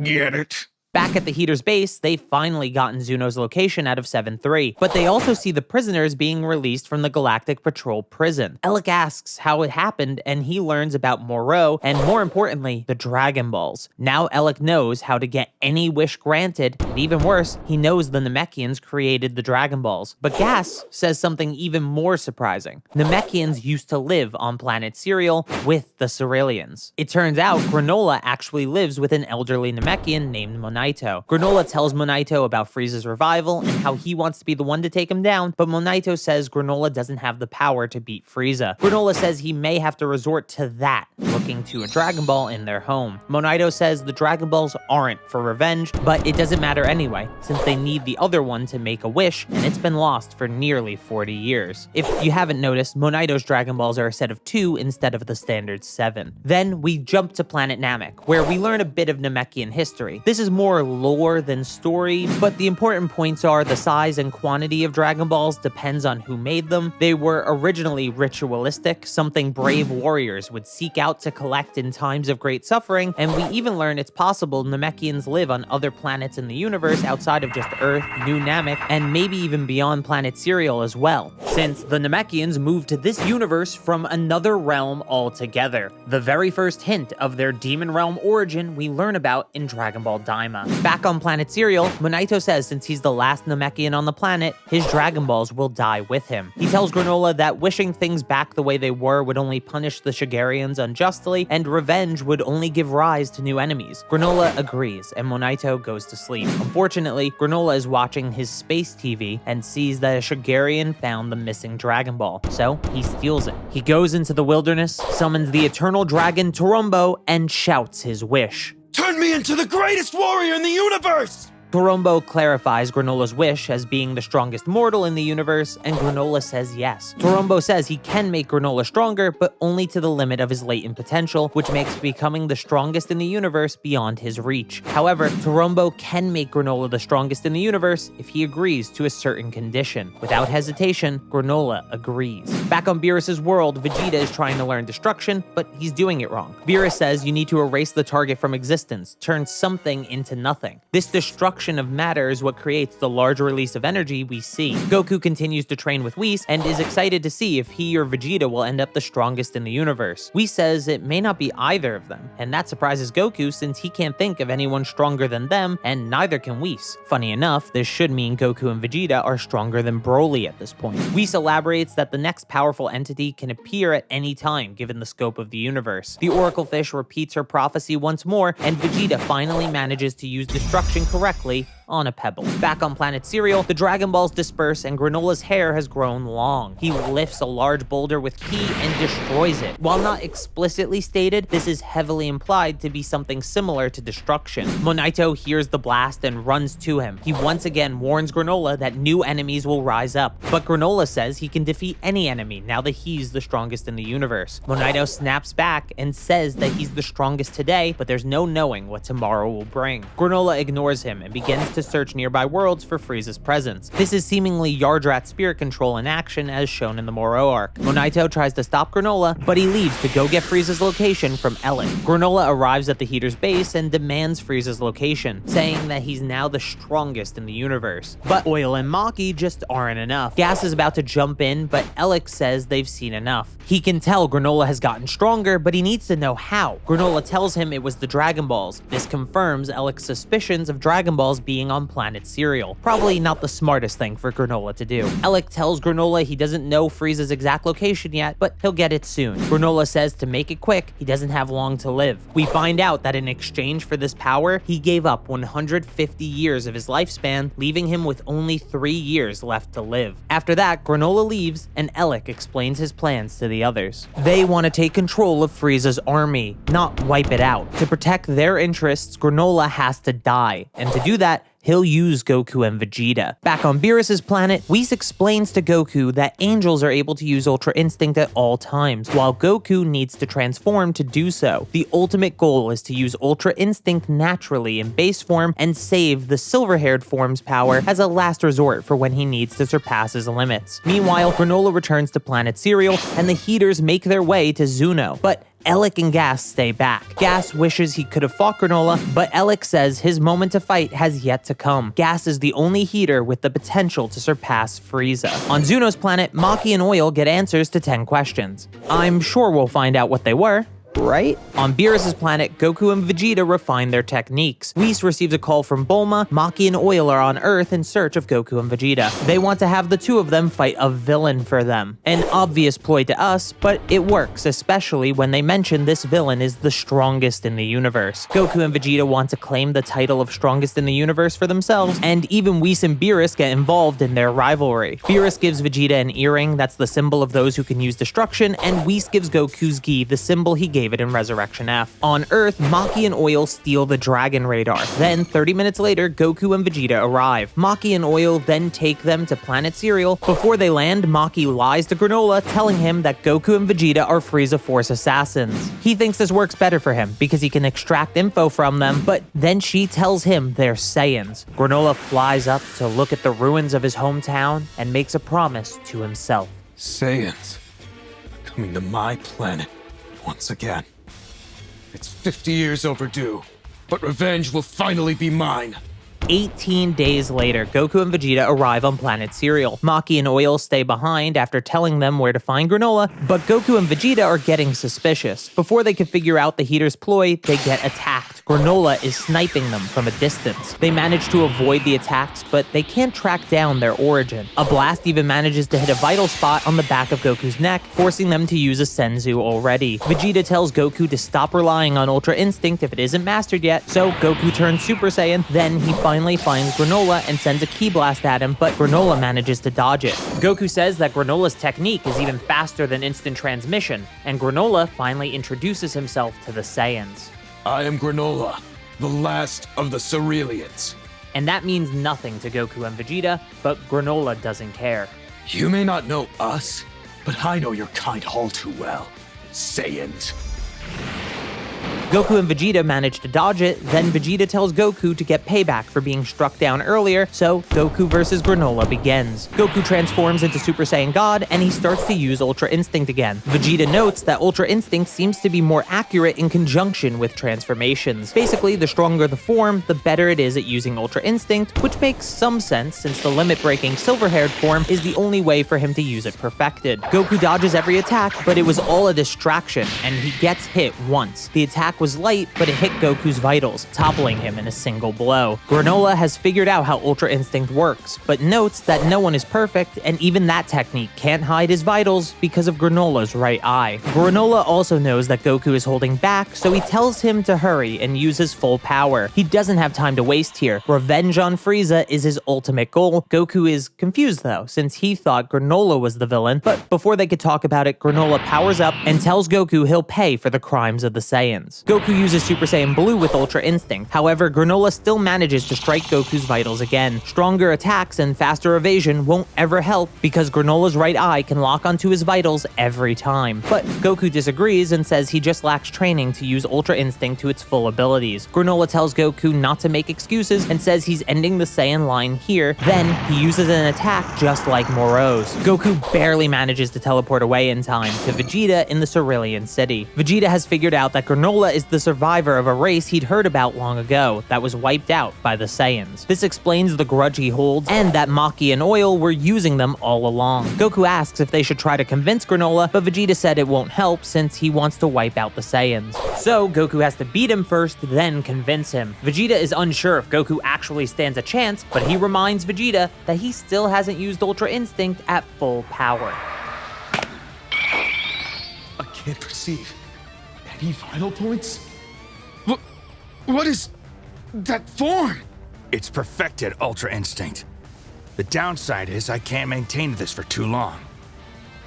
Speaker 3: Get it?
Speaker 1: Back at the Heater's base, they've finally gotten Zuno's location out of 7-3, but they also see the prisoners being released from the Galactic Patrol prison. Alec asks how it happened, and he learns about Moro, and more importantly, the Dragon Balls. Now Alec knows how to get any wish granted, and even worse, he knows the Namekians created the Dragon Balls. But Gas says something even more surprising. Namekians used to live on Planet Cereal with the Cerealians. It turns out Granolah actually lives with an elderly Namekian named Monaito. Granolah tells Monaito about Frieza's revival and how he wants to be the one to take him down, but Monaito says Granolah doesn't have the power to beat Frieza. Granolah says he may have to resort to that, looking to a Dragon Ball in their home. Monaito says the Dragon Balls aren't for revenge, but it doesn't matter anyway, since they need the other one to make a wish, and it's been lost for nearly 40 years. If you haven't noticed, Monaito's Dragon Balls are a set of 2 instead of the standard 7. Then we jump to Planet Namek, where we learn a bit of Namekian history. This is more lore than story, but the important points are the size and quantity of Dragon Balls depends on who made them. They were originally ritualistic, something brave warriors would seek out to collect in times of great suffering, and we even learn it's possible Namekians live on other planets in the universe outside of just Earth, New Namek, and maybe even beyond Planet Cereal as well, since the Namekians moved to this universe from another realm altogether. The very first hint of their Demon Realm origin we learn about in Dragon Ball Daima. Namekiana. Back on planet Cereal, Monaito says since he's the last Namekian on the planet, his Dragon Balls will die with him. He tells Granolah that wishing things back the way they were would only punish the Shigarians unjustly, and revenge would only give rise to new enemies. Granolah agrees, and Monaito goes to sleep. Unfortunately, Granolah is watching his space TV and sees that a Shigarian found the missing Dragon Ball, so he steals it. He goes into the wilderness, summons the eternal dragon Torombo, and shouts his wish.
Speaker 2: Turn me into the greatest warrior in the universe!
Speaker 1: Torombo clarifies Granolah's wish as being the strongest mortal in the universe, and Granolah says yes. Torombo says he can make Granolah stronger, but only to the limit of his latent potential, which makes becoming the strongest in the universe beyond his reach. However, Torombo can make Granolah the strongest in the universe if he agrees to a certain condition. Without hesitation, Granolah agrees. Back on Beerus's world, Vegeta is trying to learn destruction, but he's doing it wrong. Beerus says you need to erase the target from existence, turn something into nothing. This destruction of matter is what creates the large release of energy we see. Goku continues to train with Whis and is excited to see if he or Vegeta will end up the strongest in the universe. Whis says it may not be either of them, and that surprises Goku since he can't think of anyone stronger than them, and neither can Whis. Funny enough, this should mean Goku and Vegeta are stronger than Broly at this point. Whis elaborates that the next powerful entity can appear at any time given the scope of the universe. The Oracle Fish repeats her prophecy once more, and Vegeta finally manages to use destruction correctly on a pebble. Back on planet Cereal, the Dragon Balls disperse and Granolah's hair has grown long. He lifts a large boulder with ki and destroys it. While not explicitly stated, this is heavily implied to be something similar to destruction. Monaito hears the blast and runs to him. He once again warns Granolah that new enemies will rise up, but Granolah says he can defeat any enemy now that he's the strongest in the universe. Monaito snaps back and says that he's the strongest today, but there's no knowing what tomorrow will bring. Granolah ignores him and begins to search nearby worlds for Frieza's presence. This is seemingly Yardrat spirit control in action as shown in the Moro Arc. Monaito tries to stop Granolah, but he leaves to go get Frieza's location from Elec. Granolah arrives at the Heater's base and demands Frieza's location, saying that he's now the strongest in the universe. But Oil and Maki just aren't enough. Gas is about to jump in, but Elec says they've seen enough. He can tell Granolah has gotten stronger, but he needs to know how. Granolah tells him it was the Dragon Balls. This confirms Elec's suspicions of Dragon Balls being on planet Cereal. Probably not the smartest thing for Granolah to do. Elec tells Granolah he doesn't know Frieza's exact location yet, but he'll get it soon. Granolah says to make it quick, he doesn't have long to live. We find out that in exchange for this power, he gave up 150 years of his lifespan, leaving him with only 3 years left to live. After that, Granolah leaves, and Elec explains his plans to the others. They want to take control of Frieza's army, not wipe it out. To protect their interests, Granolah has to die, and to do that, he'll use Goku and Vegeta. Back on Beerus's planet, Whis explains to Goku that angels are able to use Ultra Instinct at all times, while Goku needs to transform to do so. The ultimate goal is to use Ultra Instinct naturally in base form and save the silver-haired form's power as a last resort for when he needs to surpass his limits. Meanwhile, Granolah returns to planet Cereal, and the Heaters make their way to Zuno, but Elec and Gas stay back. Gas wishes he could have fought Granolah, but Elec says his moment to fight has yet to come. Gas is the only Heater with the potential to surpass Frieza. On Zuno's planet, Maki and Oil get answers to 10 questions. I'm sure we'll find out what they were. right? On Beerus's planet, Goku and Vegeta refine their techniques. Whis receives a call from Bulma. Maki and Oil are on Earth in search of Goku and Vegeta. They want to have the two of them fight a villain for them. An obvious ploy to us, but it works, especially when they mention this villain is the strongest in the universe. Goku and Vegeta want to claim the title of strongest in the universe for themselves, and even Whis and Beerus get involved in their rivalry. Beerus gives Vegeta an earring that's the symbol of those who can use destruction, and Whis gives Goku's gi, the symbol he gave it in Resurrection F. On Earth, Maki and Oil steal the Dragon Radar. Then, 30 minutes later, Goku and Vegeta arrive. Maki and Oil then take them to Planet Cereal. Before they land, Maki lies to Granolah, telling him that Goku and Vegeta are Frieza Force assassins. He thinks this works better for him because he can extract info from them, but then she tells him they're Saiyans. Granolah flies up to look at the ruins of his hometown and makes a promise to himself.
Speaker 3: Saiyans are coming to my planet once again. It's 50 years overdue, but revenge will finally be mine.
Speaker 1: 18 days later, Goku and Vegeta arrive on planet Cereal. Maki and Oil stay behind after telling them where to find Granolah, but Goku and Vegeta are getting suspicious. Before they can figure out the Heater's ploy, they get attacked. Granolah is sniping them from a distance. They manage to avoid the attacks, but they can't track down their origin. A blast even manages to hit a vital spot on the back of Goku's neck, forcing them to use a Senzu already. Vegeta tells Goku to stop relying on Ultra Instinct if it isn't mastered yet, so Goku turns Super Saiyan. Then he finally finds Granolah and sends a Ki Blast at him, but Granolah manages to dodge it. Goku says that Granolah's technique is even faster than instant transmission, and Granolah finally introduces himself to the Saiyans.
Speaker 3: I am Granolah, the last of the Cerealians.
Speaker 1: And that means nothing to Goku and Vegeta, but Granolah doesn't care.
Speaker 3: You may not know us, but I know your kind all too well. Saiyans.
Speaker 1: Goku and Vegeta manage to dodge it, then Vegeta tells Goku to get payback for being struck down earlier, so Goku vs. Granolah begins. Goku transforms into Super Saiyan God, and he starts to use Ultra Instinct again. Vegeta notes that Ultra Instinct seems to be more accurate in conjunction with transformations. Basically, the stronger the form, the better it is at using Ultra Instinct, which makes some sense since the limit-breaking silver-haired form is the only way for him to use it perfected. Goku dodges every attack, but it was all a distraction, and he gets hit once. The attack was light, but it hit Goku's vitals, toppling him in a single blow. Granolah has figured out how Ultra Instinct works, but notes that no one is perfect, and even that technique can't hide his vitals because of Granolah's right eye. Granolah also knows that Goku is holding back, so he tells him to hurry and use his full power. He doesn't have time to waste here. Revenge on Frieza is his ultimate goal. Goku is confused though, since he thought Granolah was the villain, but before they could talk about it, Granolah powers up and tells Goku he'll pay for the crimes of the Saiyans. Goku uses Super Saiyan Blue with Ultra Instinct. However, Granolah still manages to strike Goku's vitals again. Stronger attacks and faster evasion won't ever help because Granolah's right eye can lock onto his vitals every time. But Goku disagrees and says he just lacks training to use Ultra Instinct to its full abilities. Granolah tells Goku not to make excuses and says he's ending the Saiyan line here. Then he uses an attack just like Moro's. Goku barely manages to teleport away in time to Vegeta in the Cerealian city. Vegeta has figured out that Granolah is the survivor of a race he'd heard about long ago that was wiped out by the Saiyans. This explains the grudge he holds and that Maki and Oil were using them all along. Goku asks if they should try to convince Granolah, but Vegeta said it won't help since he wants to wipe out the Saiyans. So Goku has to beat him first, then convince him. Vegeta is unsure if Goku actually stands a chance, but he reminds Vegeta that he still hasn't used Ultra Instinct at full power.
Speaker 3: I can't perceive any vital points? What is that form?
Speaker 4: It's perfected Ultra Instinct. The downside is I can't maintain this for too long.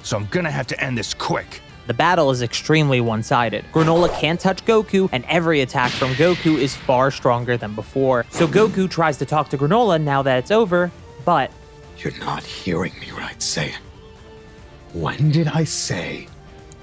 Speaker 4: So I'm gonna have to end this quick.
Speaker 1: The battle is extremely one-sided. Granolah can't touch Goku, and every attack from Goku is far stronger than before. So Goku tries to talk to Granolah now that it's over, but...
Speaker 3: You're not hearing me right, Saiyan. When did I say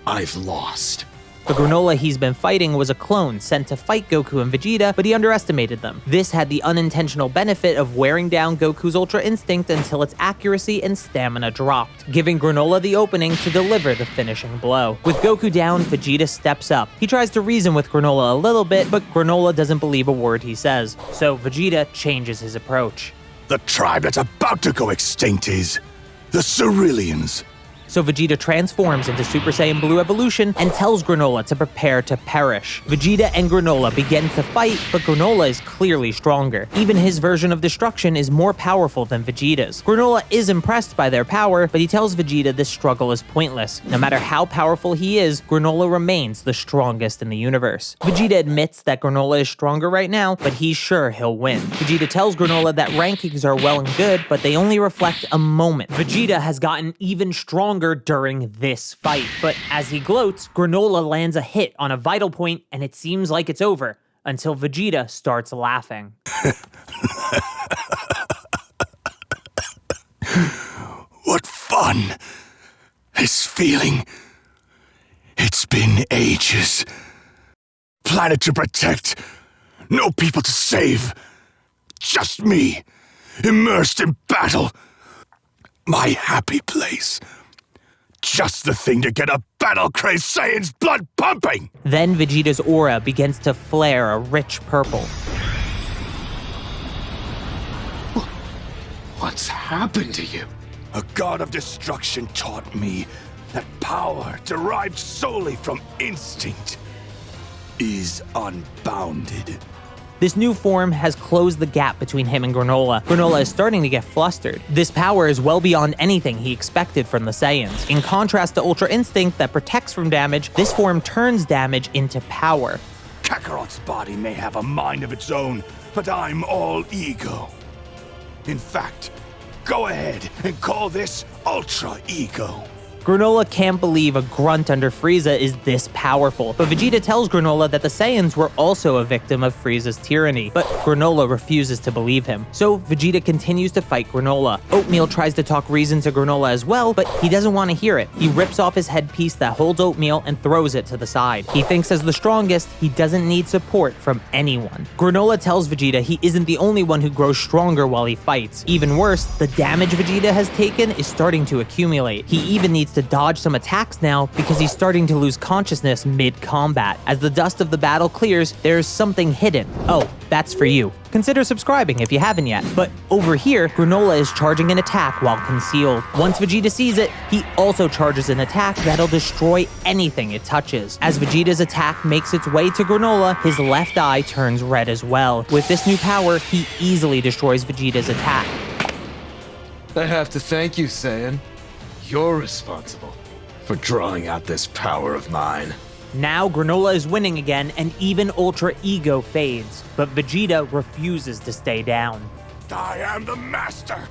Speaker 3: I've lost?
Speaker 1: The Granolah he's been fighting was a clone sent to fight Goku and Vegeta, but he underestimated them. This had the unintentional benefit of wearing down Goku's Ultra Instinct until its accuracy and stamina dropped, giving Granolah the opening to deliver the finishing blow. With Goku down, Vegeta steps up. He tries to reason with Granolah a little bit, but Granolah doesn't believe a word he says, so Vegeta changes his approach.
Speaker 2: The tribe that's about to go extinct is the Cerealians.
Speaker 1: So Vegeta transforms into Super Saiyan Blue Evolution and tells Granolah to prepare to perish. Vegeta and Granolah begin to fight, but Granolah is clearly stronger. Even his version of destruction is more powerful than Vegeta's. Granolah is impressed by their power, but he tells Vegeta this struggle is pointless. No matter how powerful he is, Granolah remains the strongest in the universe. Vegeta admits that Granolah is stronger right now, but he's sure he'll win. Vegeta tells Granolah that rankings are well and good, but they only reflect a moment. Vegeta has gotten even stronger during this fight, but as he gloats, Granolah lands a hit on a vital point and it seems like it's over until Vegeta starts laughing.
Speaker 2: What fun! This feeling. It's been ages. Planet to protect. No people to save. Just me, immersed in battle. My happy place. Just the thing to get a battle-crazed Saiyan's blood pumping!
Speaker 1: Then Vegeta's aura begins to flare a rich purple.
Speaker 3: What's happened to you?
Speaker 2: A god of destruction taught me that power derived solely from instinct is unbounded.
Speaker 1: This new form has closed the gap between him and Granolah. Granolah is starting to get flustered. This power is well beyond anything he expected from the Saiyans. In contrast to Ultra Instinct that protects from damage, this form turns damage into power.
Speaker 2: Kakarot's body may have a mind of its own, but I'm all ego. In fact, go ahead and call this Ultra Ego.
Speaker 1: Granolah can't believe a grunt under Frieza is this powerful, but Vegeta tells Granolah that the Saiyans were also a victim of Frieza's tyranny, but Granolah refuses to believe him. So Vegeta continues to fight Granolah. Oatmeal tries to talk reason to Granolah as well, but he doesn't want to hear it. He rips off his headpiece that holds Oatmeal and throws it to the side. He thinks as the strongest, he doesn't need support from anyone. Granolah tells Vegeta he isn't the only one who grows stronger while he fights. Even worse, the damage Vegeta has taken is starting to accumulate. He even needs to dodge some attacks now because he's starting to lose consciousness mid-combat. As the dust of the battle clears, there's something hidden. Oh, that's for you. Consider subscribing if you haven't yet. But over here, Granolah is charging an attack while concealed. Once Vegeta sees it, he also charges an attack that'll destroy anything it touches. As Vegeta's attack makes its way to Granolah, his left eye turns red as well. With this new power, he easily destroys Vegeta's attack.
Speaker 3: I have to thank you, Saiyan. You're responsible for drawing out this power of mine.
Speaker 1: Now Granolah is winning again, and even Ultra Ego fades. But Vegeta refuses to stay down.
Speaker 2: I am the master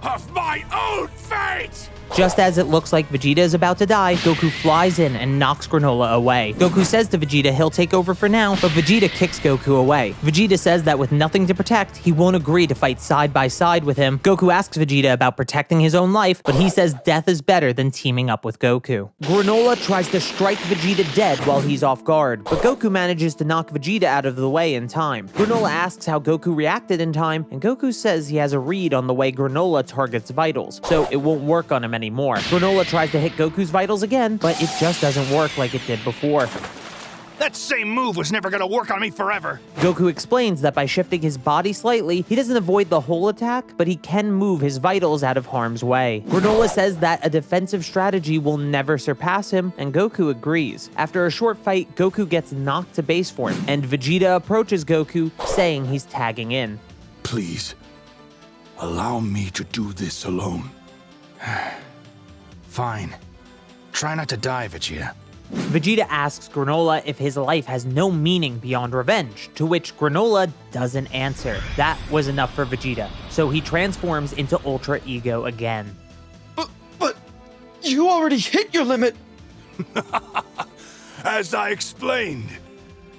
Speaker 2: of my own fate!
Speaker 1: Just as it looks like Vegeta is about to die, Goku flies in and knocks Granolah away. Goku says to Vegeta he'll take over for now, but Vegeta kicks Goku away. Vegeta says that with nothing to protect, he won't agree to fight side by side with him. Goku asks Vegeta about protecting his own life, but he says death is better than teaming up with Goku. Granolah tries to strike Vegeta dead while he's off guard, but Goku manages to knock Vegeta out of the way in time. Granolah asks how Goku reacted in time, and Goku says he has a read on the way Granolah targets vitals, so it won't work on him anymore. Granolah tries to hit Goku's vitals again, but it just doesn't work like it did before.
Speaker 4: That same move was never gonna work on me forever.
Speaker 1: Goku explains that by shifting his body slightly, he doesn't avoid the whole attack, but he can move his vitals out of harm's way. Granolah says that a defensive strategy will never surpass him, and Goku agrees. After a short fight, Goku gets knocked to base form, and Vegeta approaches Goku, saying he's tagging in.
Speaker 2: Please, allow me to do this alone.
Speaker 4: Fine. Try not to die, Vegeta.
Speaker 1: Vegeta asks Granolah if his life has no meaning beyond revenge, to which Granolah doesn't answer. That was enough for Vegeta, so he transforms into Ultra Ego again.
Speaker 3: But you already hit your limit.
Speaker 2: As I explained,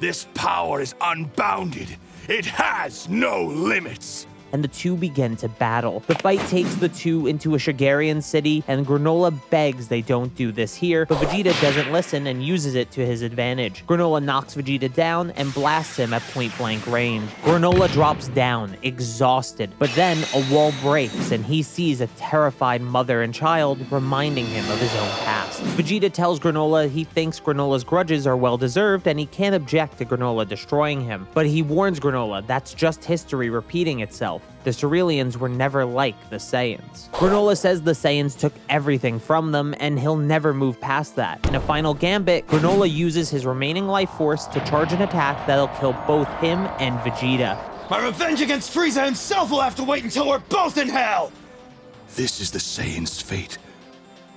Speaker 2: this power is unbounded. It has no limits.
Speaker 1: And the two begin to battle. The fight takes the two into a Shigarian city, and Granolah begs they don't do this here, but Vegeta doesn't listen and uses it to his advantage. Granolah knocks Vegeta down and blasts him at point-blank range. Granolah drops down, exhausted, but then a wall breaks and he sees a terrified mother and child reminding him of his own past. Vegeta tells Granolah he thinks Granolah's grudges are well-deserved and he can't object to Granolah destroying him, but he warns Granolah that's just history repeating itself. The Cerealians were never like the Saiyans. Granolah says the Saiyans took everything from them, and he'll never move past that. In a final gambit, Granolah uses his remaining life force to charge an attack that'll kill both him and Vegeta.
Speaker 6: My revenge against Frieza himself will have to wait until we're both in hell!
Speaker 2: This is the Saiyan's fate.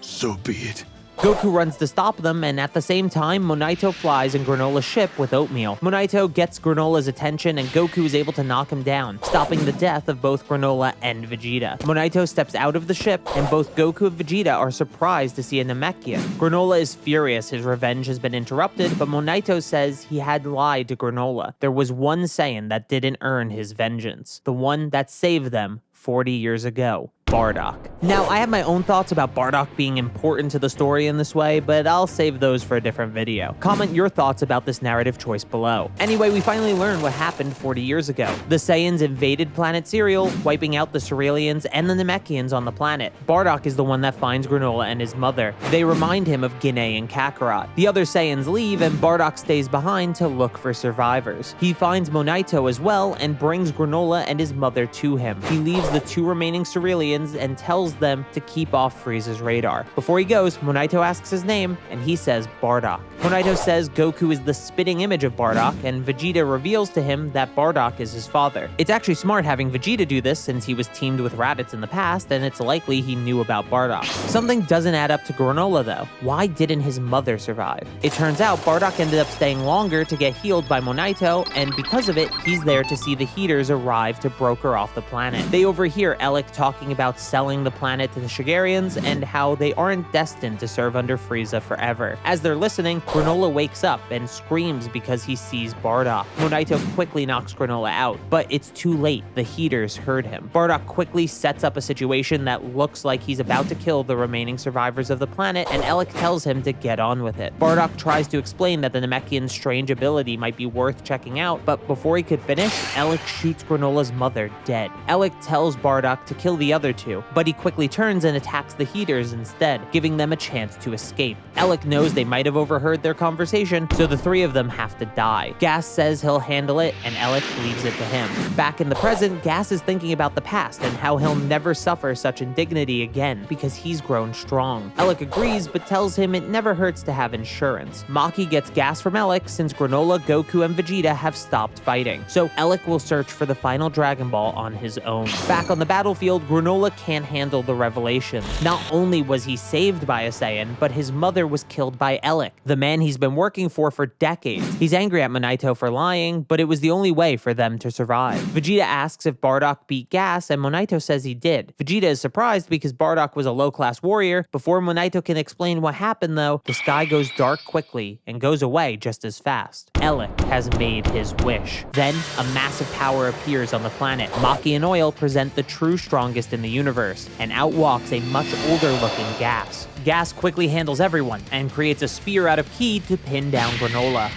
Speaker 2: So be it.
Speaker 1: Goku runs to stop them, and at the same time, Monaito flies in Granolah's ship with Oatmeal. Monaito gets Granolah's attention, and Goku is able to knock him down, stopping the death of both Granolah and Vegeta. Monaito steps out of the ship, and both Goku and Vegeta are surprised to see a Namekian. Granolah is furious his revenge has been interrupted, but Monaito says he had lied to Granolah. There was one Saiyan that didn't earn his vengeance, the one that saved them 40 years ago. Bardock. Now, I have my own thoughts about Bardock being important to the story in this way, but I'll save those for a different video. Comment your thoughts about this narrative choice below. Anyway, we finally learned what happened 40 years ago. The Saiyans invaded planet Cereal, wiping out the Cerealians and the Namekians on the planet. Bardock is the one that finds Granolah and his mother. They remind him of Guinea and Kakarot. The other Saiyans leave, and Bardock stays behind to look for survivors. He finds Monaito as well and brings Granolah and his mother to him. He leaves the 2 remaining Cerealians and tells them to keep off Frieza's radar. Before he goes, Monaito asks his name, and he says Bardock. Monaito says Goku is the spitting image of Bardock, and Vegeta reveals to him that Bardock is his father. It's actually smart having Vegeta do this since he was teamed with Raditz in the past, and it's likely he knew about Bardock. Something doesn't add up to Granolah though. Why didn't his mother survive? It turns out Bardock ended up staying longer to get healed by Monaito, and because of it, he's there to see the Heaters arrive to broker off the planet. They overhear Elec talking about selling the planet to the Shigarians and how they aren't destined to serve under Frieza forever. As they're listening, Granolah wakes up and screams because he sees Bardock. Monaito quickly knocks Granolah out, but it's too late. The Heaters heard him. Bardock quickly sets up a situation that looks like he's about to kill the remaining survivors of the planet, and Elec tells him to get on with it. Bardock tries to explain that the Namekian's strange ability might be worth checking out, but before he could finish, Elec shoots Granolah's mother dead. Elec tells Bardock to kill the other 2, but he quickly turns and attacks the Heaters instead, giving them a chance to escape. Elec knows they might have overheard their conversation, so the 3 of them have to die. Gas says he'll handle it, and Elec leaves it to him. Back in the present, Gas is thinking about the past and how he'll never suffer such indignity again because he's grown strong. Elec agrees, but tells him it never hurts to have insurance. Maki gets Gas from Elec since Granolah, Goku, and Vegeta have stopped fighting, so Elec will search for the final Dragon Ball on his own. Back on the battlefield, Granolah can't handle the revelation. Not only was he saved by a Saiyan, but his mother was killed by Elec, the man he's been working for decades. He's angry at Monaito for lying, but it was the only way for them to survive. Vegeta asks if Bardock beat Gas, and Monaito says he did. Vegeta is surprised because Bardock was a low-class warrior. Before Monaito can explain what happened though, the sky goes dark quickly and goes away just as fast. Elec has made his wish. Then, a massive power appears on the planet. Maki and Oil present the true strongest in the universe, and out walks a much older-looking Gas. Gas quickly handles everyone and creates a spear out of ki to pin down Granolah.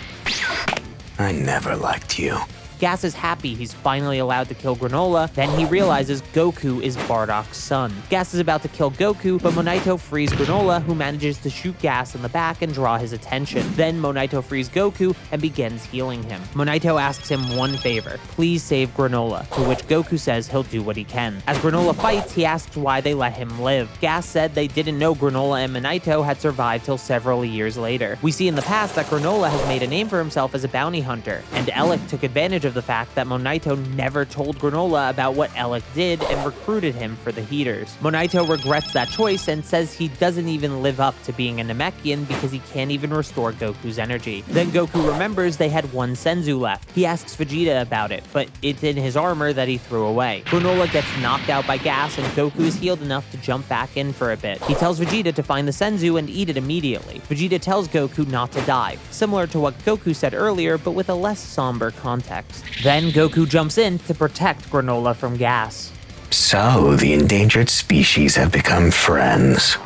Speaker 2: I never liked you.
Speaker 1: Gas is happy he's finally allowed to kill Granolah, then he realizes Goku is Bardock's son. Gas is about to kill Goku, but Monaito frees Granolah, who manages to shoot Gas in the back and draw his attention. Then Monaito frees Goku and begins healing him. Monaito asks him one favor, please save Granolah, to which Goku says he'll do what he can. As Granolah fights, he asks why they let him live. Gas said they didn't know Granolah and Monaito had survived till several years later. We see in the past that Granolah has made a name for himself as a bounty hunter, and Elec took advantage of the fact that Monaito never told Granolah about what Elec did and recruited him for the Heaters. Monaito regrets that choice and says he doesn't even live up to being a Namekian because he can't even restore Goku's energy. Then Goku remembers they had one Senzu left. He asks Vegeta about it, but it's in his armor that he threw away. Granolah gets knocked out by Gas and Goku is healed enough to jump back in for a bit. He tells Vegeta to find the Senzu and eat it immediately. Vegeta tells Goku not to die, similar to what Goku said earlier, but with a less somber context. Then Goku jumps in to protect Granolah from Gas.
Speaker 7: So, the endangered species have become friends.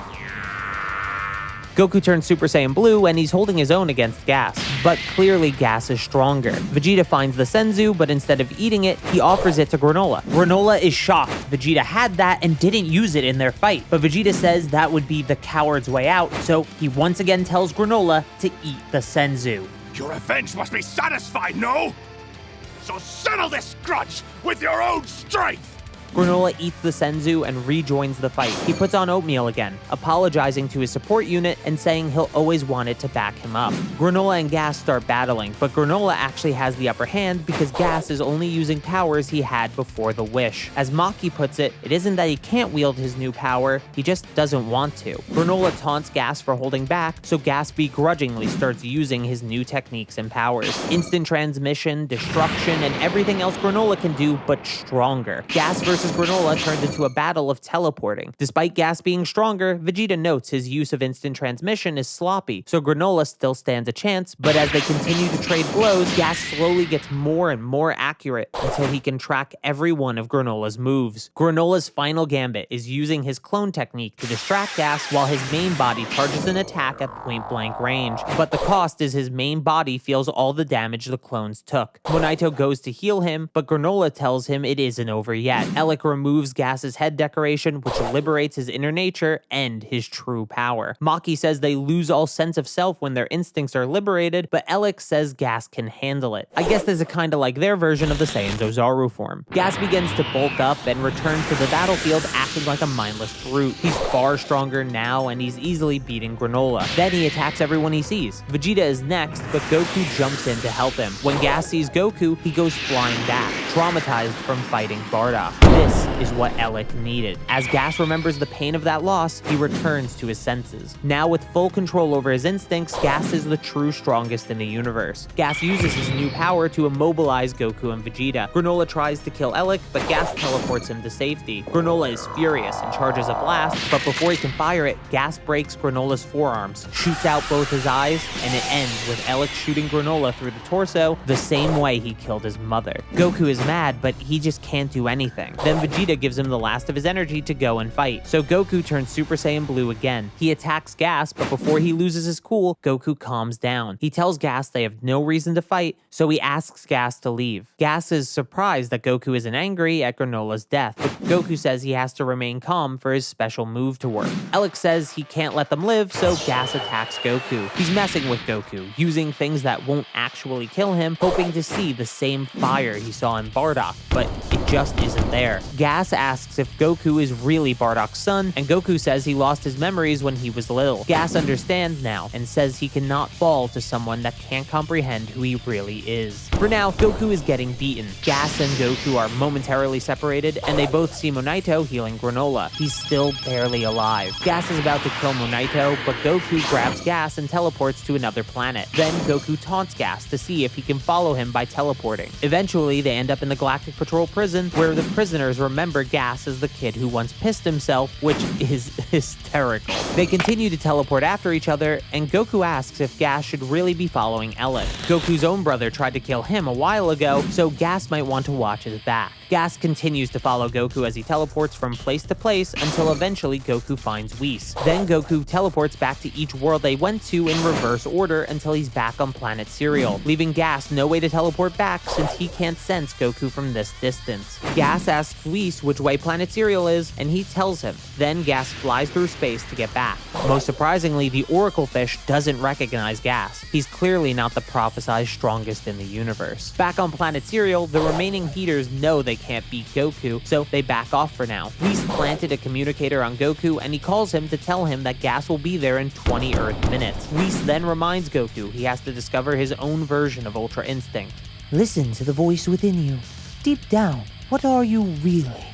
Speaker 1: Goku turns Super Saiyan Blue and he's holding his own against Gas, but clearly Gas is stronger. Vegeta finds the Senzu, but instead of eating it, he offers it to Granolah. Granolah is shocked. Vegeta had that and didn't use it in their fight, but Vegeta says that would be the coward's way out, so he once again tells Granolah to eat the Senzu.
Speaker 4: Your revenge must be satisfied, no? So settle this grudge with your own strength!
Speaker 1: Granolah eats the Senzu and rejoins the fight. He puts on oatmeal again, apologizing to his support unit and saying he'll always want it to back him up. Granolah and Gas start battling, but Granolah actually has the upper hand because Gas is only using powers he had before the wish. As Maki puts it, it isn't that he can't wield his new power, he just doesn't want to. Granolah taunts Gas for holding back, so Gas begrudgingly starts using his new techniques and powers. Instant transmission, destruction, and everything else Granolah can do, but stronger. Gas versus versus Granolah turns into a battle of teleporting. Despite Gas being stronger, Vegeta notes his use of instant transmission is sloppy, so Granolah still stands a chance, but as they continue to trade blows, Gas slowly gets more and more accurate until he can track every one of Granolah's moves. Granolah's final gambit is using his clone technique to distract Gas while his main body charges an attack at point-blank range, but the cost is his main body feels all the damage the clones took. Monaito goes to heal him, but Granolah tells him it isn't over yet. Elec removes Gas's head decoration, which liberates his inner nature and his true power. Maki says they lose all sense of self when their instincts are liberated, but Elec says Gas can handle it. I guess this is kinda like their version of the Saiyan Ozaru form. Gas begins to bulk up and return to the battlefield acting like a mindless brute. He's far stronger now and he's easily beating Granolah. Then he attacks everyone he sees. Vegeta is next, but Goku jumps in to help him. When Gas sees Goku, he goes flying back, traumatized from fighting Bardock. This is what Elec needed. As Gas remembers the pain of that loss, he returns to his senses. Now with full control over his instincts, Gas is the true strongest in the universe. Gas uses his new power to immobilize Goku and Vegeta. Granolah tries to kill Elec, but Gas teleports him to safety. Granolah is furious and charges a blast, but before he can fire it, Gas breaks Granolah's forearms, shoots out both his eyes, and it ends with Elec shooting Granolah through the torso the same way he killed his mother. Goku is mad, but he just can't do anything. Then Vegeta gives him the last of his energy to go and fight, so Goku turns Super Saiyan Blue again. He attacks Gas, but before he loses his cool, Goku calms down. He tells Gas they have no reason to fight, so he asks Gas to leave. Gas is surprised that Goku isn't angry at Granolah's death, but Goku says he has to remain calm for his special move to work. Elec says he can't let them live, so Gas attacks Goku. He's messing with Goku, using things that won't actually kill him, hoping to see the same fire he saw in Bardock, but it just isn't there. Gas asks if Goku is really Bardock's son, and Goku says he lost his memories when he was little. Gas understands now, and says he cannot fall to someone that can't comprehend who he really is. For now, Goku is getting beaten. Gas and Goku are momentarily separated, and they both see Monaito healing Granolah. He's still barely alive. Gas is about to kill Monaito, but Goku grabs Gas and teleports to another planet. Then Goku taunts Gas to see if he can follow him by teleporting. Eventually, they end up in the Galactic Patrol prison, where the prisoners remember Gas as the kid who once pissed himself, which is hysterical. They continue to teleport after each other, and Goku asks if Gas should really be following Elec. Goku's own brother tried to kill him a while ago, so Gas might want to watch his back. Gas continues to follow Goku as he teleports from place to place until eventually Goku finds Whis. Then Goku teleports back to each world they went to in reverse order until he's back on planet Cereal, leaving Gas no way to teleport back since he can't sense Goku from this distance. Gas asks Whis which way planet Cereal is, and he tells him. Then Gas flies through space to get back. Most surprisingly, the Oracle Fish doesn't recognize Gas. He's clearly not the prophesized strongest in the universe. Back on planet Cereal, the remaining Heaters know they can't beat Goku, so they back off for now. Whis planted a communicator on Goku, and he calls him to tell him that Gas will be there in 20 Earth minutes. Whis then reminds Goku he has to discover his own version of Ultra Instinct.
Speaker 5: Listen to the voice within you. Deep down, what are you really?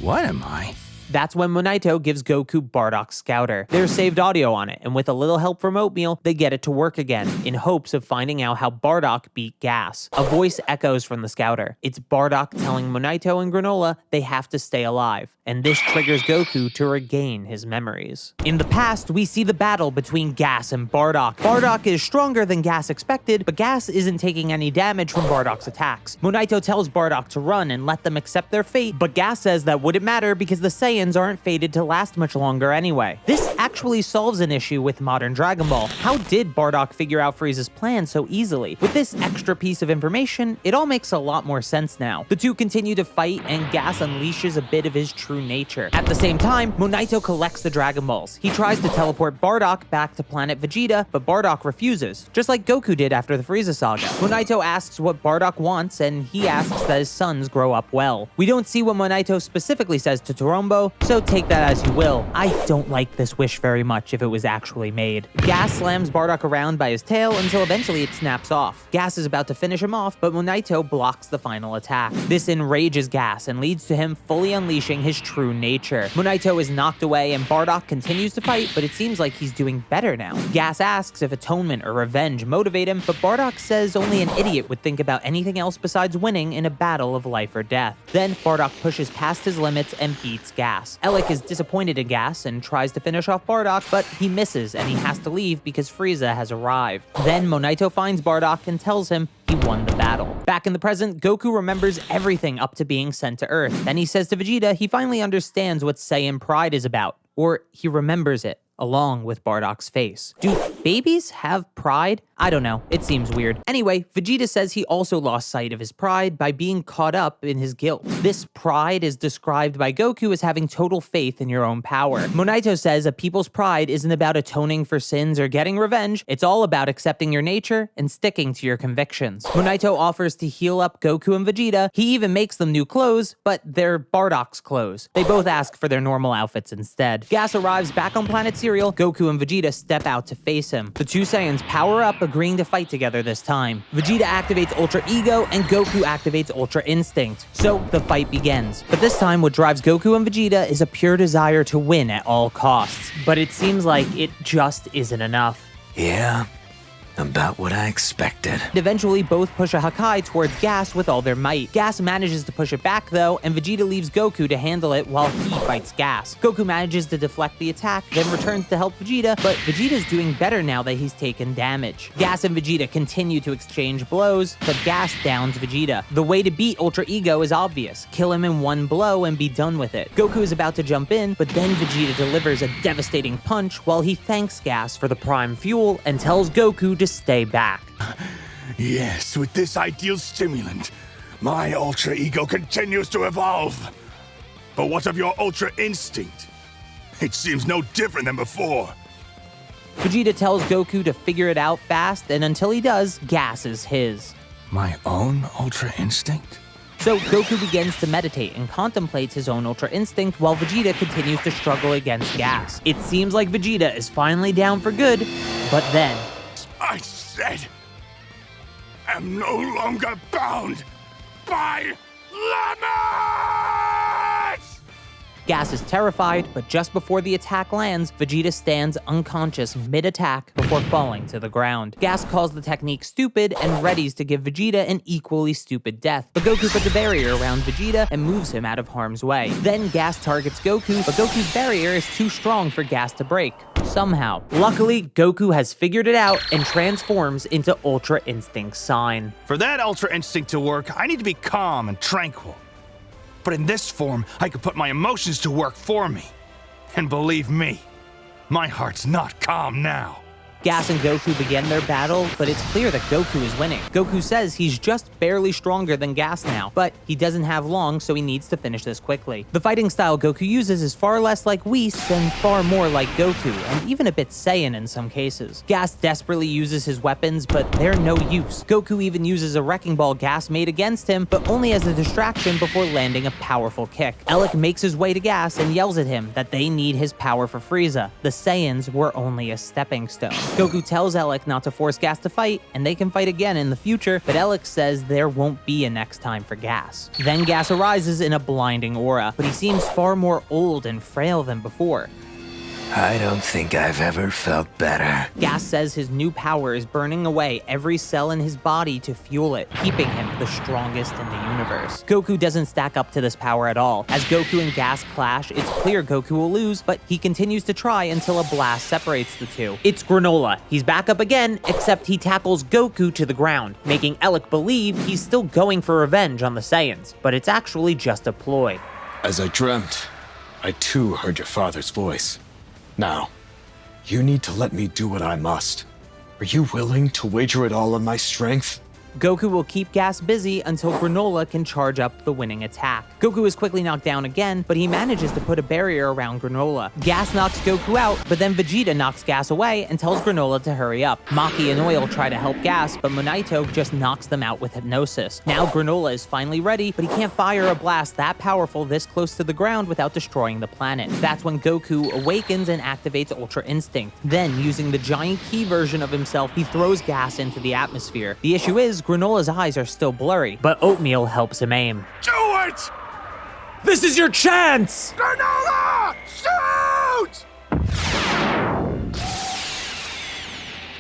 Speaker 4: What am I?
Speaker 1: That's when Monaito gives Goku Bardock's scouter. There's saved audio on it, and with a little help from Oatmeal, they get it to work again, in hopes of finding out how Bardock beat Gas. A voice echoes from the scouter. It's Bardock telling Monaito and Granolah they have to stay alive, and this triggers Goku to regain his memories. In the past, we see the battle between Gas and Bardock. Bardock is stronger than Gas expected, but Gas isn't taking any damage from Bardock's attacks. Monaito tells Bardock to run and let them accept their fate, but Gas says that wouldn't matter because the Saiyans aren't fated to last much longer anyway. This actually solves an issue with modern Dragon Ball. How did Bardock figure out Frieza's plan so easily? With this extra piece of information, it all makes a lot more sense now. The two continue to fight, and Gas unleashes a bit of his true nature. At the same time, Monaito collects the Dragon Balls. He tries to teleport Bardock back to planet Vegeta, but Bardock refuses, just like Goku did after the Frieza saga. Monaito asks what Bardock wants, and he asks that his sons grow up well. We don't see what Monaito specifically says to Torombo, so take that as you will. I don't like this wish very much if it was actually made. Gas slams Bardock around by his tail until eventually it snaps off. Gas is about to finish him off, but Monaito blocks the final attack. This enrages Gas and leads to him fully unleashing his true nature. Monaito is knocked away and Bardock continues to fight, but it seems like he's doing better now. Gas asks if atonement or revenge motivate him, but Bardock says only an idiot would think about anything else besides winning in a battle of life or death. Then Bardock pushes past his limits and beats Gas. Elec is disappointed in Gas and tries to finish off Bardock, but he misses and he has to leave because Frieza has arrived. Then Monaito finds Bardock and tells him he won the battle. Back in the present, Goku remembers everything up to being sent to Earth. Then he says to Vegeta he finally understands what Saiyan pride is about, or he remembers it, along with Bardock's face. Do babies have pride? I don't know, it seems weird. Anyway, Vegeta says he also lost sight of his pride by being caught up in his guilt. This pride is described by Goku as having total faith in your own power. Monaito says a people's pride isn't about atoning for sins or getting revenge, it's all about accepting your nature and sticking to your convictions. Monaito offers to heal up Goku and Vegeta, he even makes them new clothes, but they're Bardock's clothes. They both ask for their normal outfits instead. Gas arrives back on planet Cereal, Goku and Vegeta step out to face him. The two Saiyans power up, agreeing to fight together this time. Vegeta activates Ultra Ego and Goku activates Ultra Instinct. So the fight begins. But this time what drives Goku and Vegeta is a pure desire to win at all costs. But it seems like it just isn't enough.
Speaker 7: Yeah, about what I expected.
Speaker 1: Eventually, both push a Hakai towards Gas with all their might. Gas manages to push it back though, and Vegeta leaves Goku to handle it while he fights Gas. Goku manages to deflect the attack, then returns to help Vegeta, but Vegeta's doing better now that he's taken damage. Gas and Vegeta continue to exchange blows, but Gas downs Vegeta. The way to beat Ultra Ego is obvious. Kill him in one blow and be done with it. Goku is about to jump in, but then Vegeta delivers a devastating punch while he thanks Gas for the prime fuel and tells Goku to stay back.
Speaker 4: Yes, with this ideal stimulant, my Ultra Ego continues to evolve. But what of your Ultra Instinct? It seems no different than before.
Speaker 1: Vegeta tells Goku to figure it out fast, and until he does, Gas is his.
Speaker 4: My own Ultra Instinct?
Speaker 1: So Goku begins to meditate and contemplates his own Ultra Instinct while Vegeta continues to struggle against Gas. It seems like Vegeta is finally down for good, but then...
Speaker 4: I said, am no longer bound by limits!
Speaker 1: Gas is terrified, but just before the attack lands, Vegeta stands unconscious mid-attack before falling to the ground. Gas calls the technique stupid and readies to give Vegeta an equally stupid death, but Goku puts a barrier around Vegeta and moves him out of harm's way. Then Gas targets Goku, but Goku's barrier is too strong for Gas to break. Somehow. Luckily, Goku has figured it out and transforms into Ultra Instinct Sign.
Speaker 4: For that Ultra Instinct to work, I need to be calm and tranquil. But in this form, I can put my emotions to work for me. And believe me, my heart's not calm now.
Speaker 1: Gas and Goku begin their battle, but it's clear that Goku is winning. Goku says he's just barely stronger than Gas now, but he doesn't have long, so he needs to finish this quickly. The fighting style Goku uses is far less like Whis and far more like Goku, and even a bit Saiyan in some cases. Gas desperately uses his weapons, but they're no use. Goku even uses a wrecking ball Gas made against him, but only as a distraction before landing a powerful kick. Elec makes his way to Gas and yells at him that they need his power for Frieza. The Saiyans were only a stepping stone. Goku tells Elec not to force Gas to fight, and they can fight again in the future, but Elec says there won't be a next time for Gas. Then Gas arises in a blinding aura, but he seems far more old and frail than before.
Speaker 7: I don't think I've ever felt better.
Speaker 1: Gas says his new power is burning away every cell in his body to fuel it, keeping him the strongest in the universe. Goku doesn't stack up to this power at all. As Goku and Gas clash, it's clear Goku will lose, but he continues to try until a blast separates the two. It's Granolah. He's back up again, except he tackles Goku to the ground, making Elec believe he's still going for revenge on the Saiyans, but it's actually just a ploy.
Speaker 8: As I dreamt, I too heard your father's voice. Now, you need to let me do what I must. Are you willing to wager it all on my strength?
Speaker 1: Goku will keep Gas busy until Granolah can charge up the winning attack. Goku is quickly knocked down again, but he manages to put a barrier around Granolah. Gas knocks Goku out, but then Vegeta knocks Gas away and tells Granolah to hurry up. Maki and Oil try to help Gas, but Monaito just knocks them out with hypnosis. Now Granolah is finally ready, but he can't fire a blast that powerful this close to the ground without destroying the planet. That's when Goku awakens and activates Ultra Instinct. Then, using the giant key version of himself, he throws Gas into the atmosphere. The issue is, Granolah's eyes are still blurry, but Oatmeal helps him aim.
Speaker 4: Do it!
Speaker 5: This is your chance!
Speaker 4: Granolah! Shoot!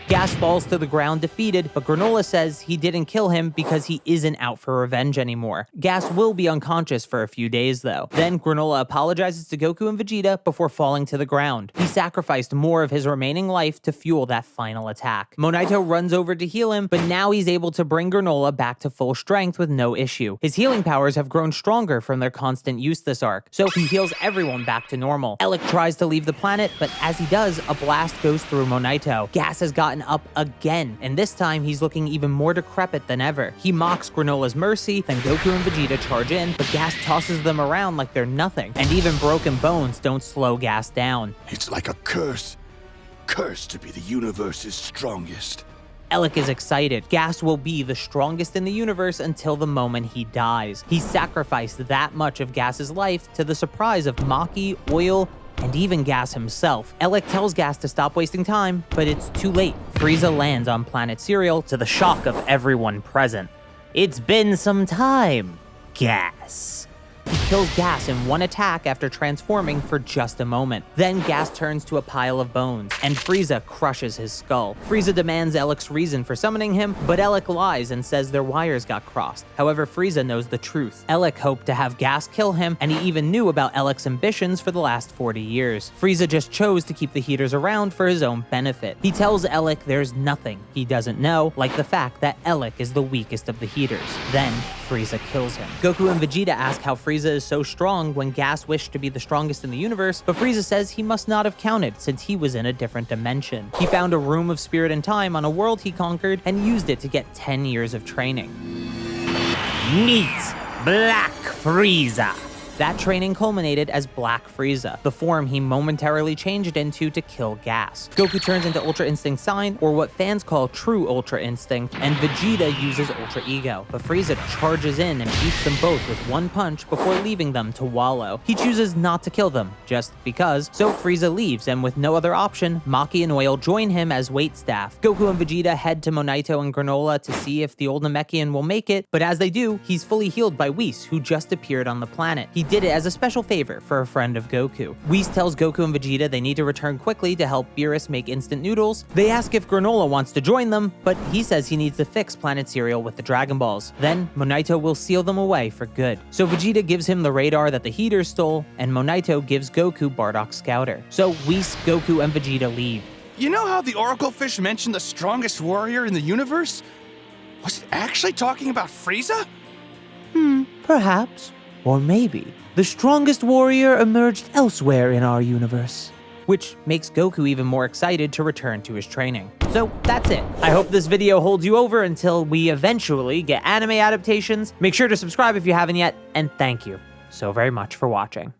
Speaker 1: Gas falls to the ground defeated, but Granolah says he didn't kill him because he isn't out for revenge anymore. Gas will be unconscious for a few days though. Then Granolah apologizes to Goku and Vegeta before falling to the ground. He sacrificed more of his remaining life to fuel that final attack. Monaito runs over to heal him, but now he's able to bring Granolah back to full strength with no issue. His healing powers have grown stronger from their constant use this arc, so he heals everyone back to normal. Elec tries to leave the planet, but as he does, a blast goes through Monaito. Gas has gotten up again, and this time he's looking even more decrepit than ever. He mocks Granolah's mercy, then Goku and Vegeta charge in, but Gas tosses them around like they're nothing, and even broken bones don't slow Gas down.
Speaker 4: It's like a curse. Cursed to be the universe's strongest.
Speaker 1: Elec is excited. Gas will be the strongest in the universe until the moment he dies. He sacrificed that much of Gas's life to the surprise of Maki, Oil, and even Gas himself. Elec tells Gas to stop wasting time, but it's too late. Frieza lands on planet Cereal to the shock of everyone present. It's been some time, Gas. He kills Gas in one attack after transforming for just a moment. Then Gas turns to a pile of bones, and Frieza crushes his skull. Frieza demands Elec's reason for summoning him, but Elec lies and says their wires got crossed. However, Frieza knows the truth. Elec hoped to have Gas kill him, and he even knew about Elec's ambitions for the last 40 years. Frieza just chose to keep the Heaters around for his own benefit. He tells Elec there's nothing he doesn't know, like the fact that Elec is the weakest of the Heaters. Then, Frieza kills him. Goku and Vegeta ask how Frieza is so strong when Gas wished to be the strongest in the universe, but Frieza says he must not have counted since he was in a different dimension. He found a room of spirit and time on a world he conquered and used it to get 10 years of training. Meet Black Frieza. That training culminated as Black Frieza, the form he momentarily changed into to kill Gas. Goku turns into Ultra Instinct Sign, or what fans call True Ultra Instinct, and Vegeta uses Ultra Ego. But Frieza charges in and beats them both with one punch before leaving them to wallow. He chooses not to kill them, just because, so Frieza leaves, and with no other option, Maki and Oil join him as waitstaff. Goku and Vegeta head to Monaito and Granolah to see if the old Namekian will make it, but as they do, he's fully healed by Whis, who just appeared on the planet. He did it as a special favor for a friend of Goku. Whis tells Goku and Vegeta they need to return quickly to help Beerus make instant noodles. They ask if Granolah wants to join them, but he says he needs to fix Planet Cereal with the Dragon Balls. Then, Monaito will seal them away for good. So Vegeta gives him the radar that the Heaters stole, and Monaito gives Goku Bardock's scouter. So Whis, Goku, and Vegeta leave.
Speaker 4: You know how the Oracle Fish mentioned the strongest warrior in the universe? Was it actually talking about Frieza?
Speaker 5: Perhaps. Or maybe the strongest warrior emerged elsewhere in our universe.
Speaker 1: Which makes Goku even more excited to return to his training. So that's it. I hope this video holds you over until we eventually get anime adaptations. Make sure to subscribe if you haven't yet, and thank you so very much for watching.